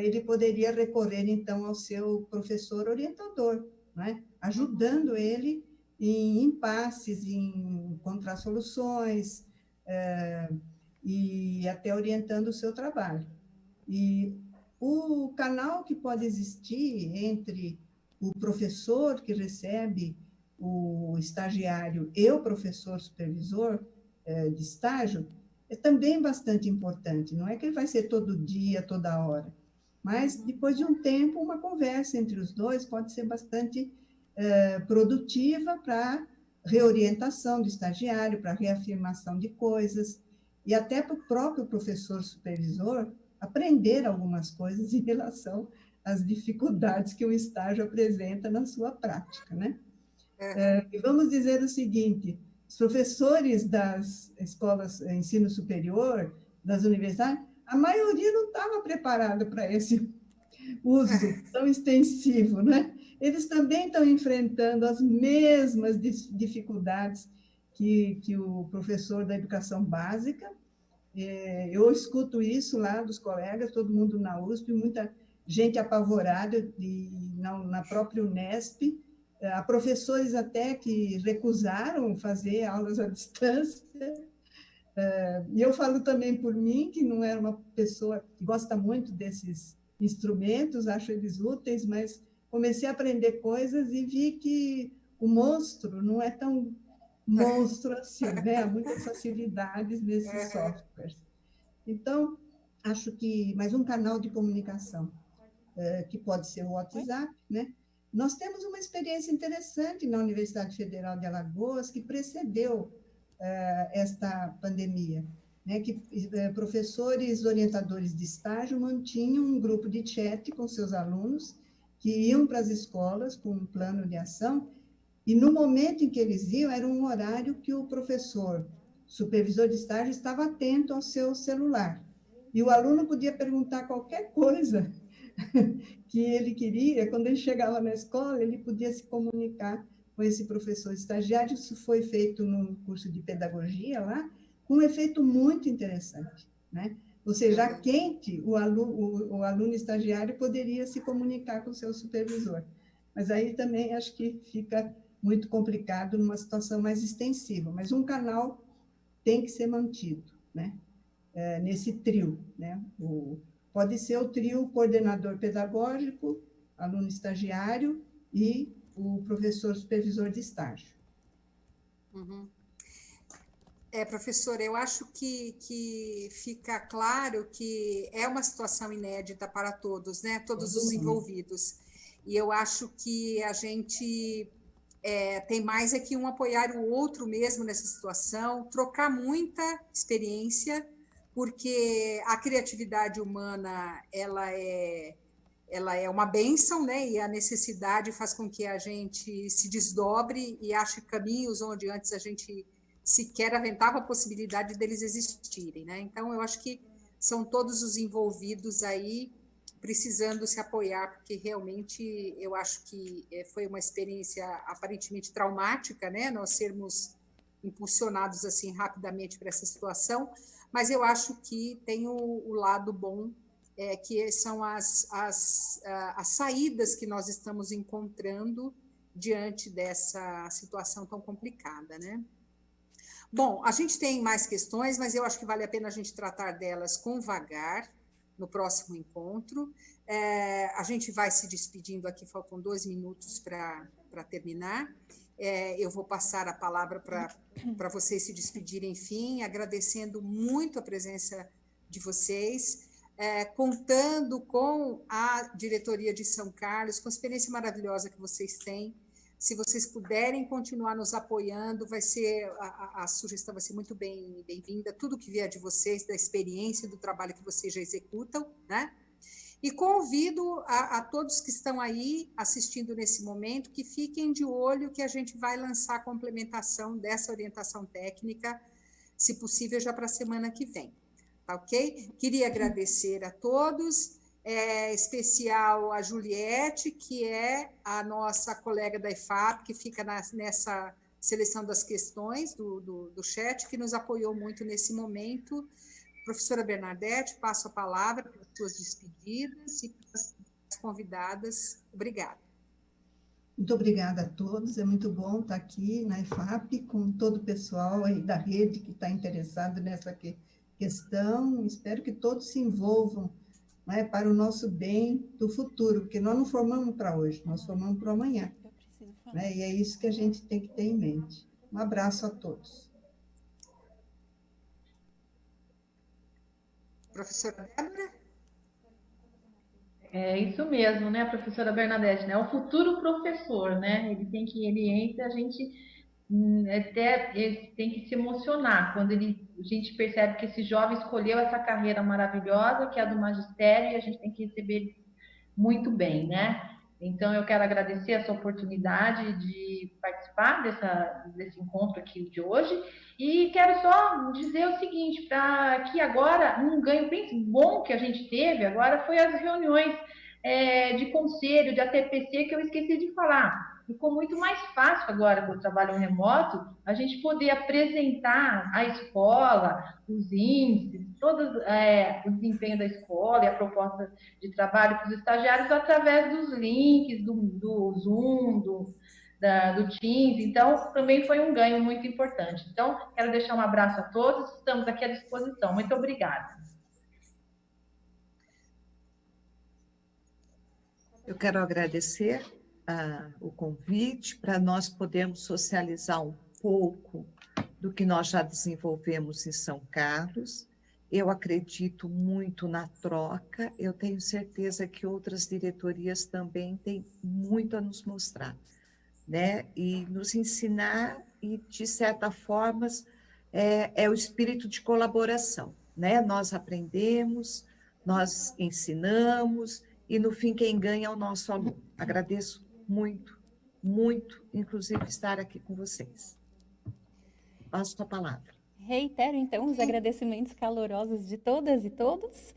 ele poderia recorrer, então, ao seu professor orientador, né, ajudando ele em impasses, em encontrar soluções, e até orientando o seu trabalho. E o canal que pode existir entre o professor que recebe o estagiário e o professor supervisor de estágio é também bastante importante. Não é que ele vai ser todo dia, toda hora, mas depois de um tempo, uma conversa entre os dois pode ser bastante produtiva para reorientação do estagiário, para reafirmação de coisas, e até para o próprio professor supervisor aprender algumas coisas em relação às dificuldades que o estágio apresenta na sua prática, né? E vamos dizer o seguinte, os professores das escolas de ensino superior, das universidades, a maioria não estava preparada para esse uso tão extensivo, né? Eles também estão enfrentando as mesmas dificuldades que o professor da educação básica. Eu escuto isso lá dos colegas, todo mundo na USP, muita gente apavorada na própria Unesp, há professores até que recusaram fazer aulas à distância. E eu falo também por mim, que não era uma pessoa que gosta muito desses instrumentos, acho eles úteis, mas comecei a aprender coisas e vi que o monstro não é tão monstro assim, né? Há muitas facilidades nesses softwares. Então, acho que mais um canal de comunicação, que pode ser o WhatsApp, né? Nós temos uma experiência interessante na Universidade Federal de Alagoas, que precedeu esta pandemia, né? Que professores orientadores de estágio mantinham um grupo de chat com seus alunos, que iam para as escolas com um plano de ação, e no momento em que eles iam, era um horário que o professor, supervisor de estágio, estava atento ao seu celular. E o aluno podia perguntar qualquer coisa que ele queria. Quando ele chegava na escola, ele podia se comunicar com esse professor estagiário. Isso foi feito no curso de pedagogia lá, com um efeito muito interessante, né? Ou seja, a quente, o aluno estagiário poderia se comunicar com o seu supervisor. Mas aí também acho que fica muito complicado numa situação mais extensiva. Mas um canal tem que ser mantido, né? Nesse trio, né? Pode ser o trio coordenador pedagógico, aluno estagiário e o professor supervisor de estágio. Uhum. Professora, eu acho que fica claro que é uma situação inédita para todos, né? Todos os envolvidos. E eu acho que a gente tem mais é que um apoiar o outro mesmo nessa situação, trocar muita experiência, porque a criatividade humana ela é uma bênção, né? E a necessidade faz com que a gente se desdobre e ache caminhos onde antes a gente sequer aventava a possibilidade deles existirem, né? Então, eu acho que são todos os envolvidos aí precisando se apoiar, porque realmente eu acho que foi uma experiência aparentemente traumática, né? Nós sermos impulsionados assim rapidamente para essa situação, mas eu acho que tem o lado bom, que são as saídas que nós estamos encontrando diante dessa situação tão complicada, né? Bom, a gente tem mais questões, mas eu acho que vale a pena a gente tratar delas com vagar no próximo encontro. A gente vai se despedindo aqui, faltam 2 minutos para terminar. Eu vou passar a palavra para vocês se despedirem, enfim, agradecendo muito a presença de vocês, contando com a diretoria de São Carlos, com a experiência maravilhosa que vocês têm. Se vocês puderem continuar nos apoiando, vai ser a sugestão vai ser muito bem-vinda, tudo que vier de vocês, da experiência, do trabalho que vocês já executam, né? E convido a todos que estão aí assistindo nesse momento que fiquem de olho que a gente vai lançar a complementação dessa orientação técnica, se possível, já para a semana que vem, tá ok? Queria agradecer a todos, especial a Juliette, que é a nossa colega da IFAP, que fica nessa seleção das questões do chat, que nos apoiou muito nesse momento. Professora Bernadette, passo a palavra para as suas despedidas e para as convidadas. Obrigada. Muito obrigada a todos, é muito bom estar aqui na IFAP, com todo o pessoal aí da rede que está interessado nessa questão. Espero que todos se envolvam né, para o nosso bem do futuro, porque nós não formamos para hoje, nós formamos para amanhã. Né? E é isso que a gente tem que ter em mente. Um abraço a todos. Professora Débora? É isso mesmo, né, professora Bernadette, né? O futuro professor, né? Ele entra, a gente até ele tem que se emocionar quando a gente percebe que esse jovem escolheu essa carreira maravilhosa, que é a do magistério, e a gente tem que receber ele muito bem, né? Então, eu quero agradecer essa oportunidade de participar desse encontro aqui de hoje e quero só dizer o seguinte, para que agora um ganho bem bom que a gente teve agora foi as reuniões de conselho, de ATPC, que eu esqueci de falar. Ficou muito mais fácil agora com o trabalho remoto, a gente poder apresentar a escola, os índices, todo o desempenho da escola e a proposta de trabalho para os estagiários através dos links, do Zoom, do Teams. Então, também foi um ganho muito importante. Então, quero deixar um abraço a todos, estamos aqui à disposição. Muito obrigada. Eu quero agradecer o convite para nós podermos socializar um pouco do que nós já desenvolvemos em São Carlos. Eu acredito muito na troca, eu tenho certeza que outras diretorias também têm muito a nos mostrar, né? E nos ensinar, e de certa forma é o espírito de colaboração, né? Nós aprendemos, nós ensinamos, e no fim quem ganha é o nosso aluno. Agradeço muito, muito, inclusive estar aqui com vocês. Passo a palavra. Reitero, então, os agradecimentos calorosos de todas e todos.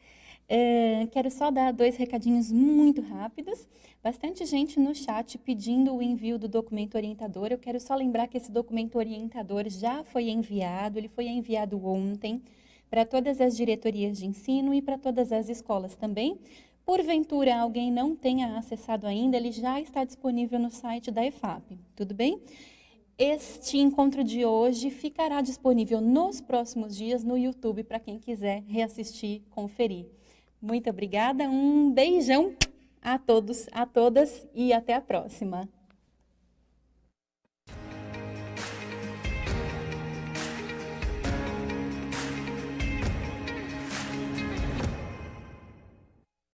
Quero só dar 2 recadinhos muito rápidos. Bastante gente no chat pedindo o envio do documento orientador. Eu quero só lembrar que esse documento orientador já foi enviado, ele foi enviado ontem para todas as diretorias de ensino e para todas as escolas também. Porventura alguém não tenha acessado ainda, ele já está disponível no site da EFAP, tudo bem? Este encontro de hoje ficará disponível nos próximos dias no YouTube para quem quiser reassistir, conferir. Muito obrigada, um beijão a todos, a todas e até a próxima.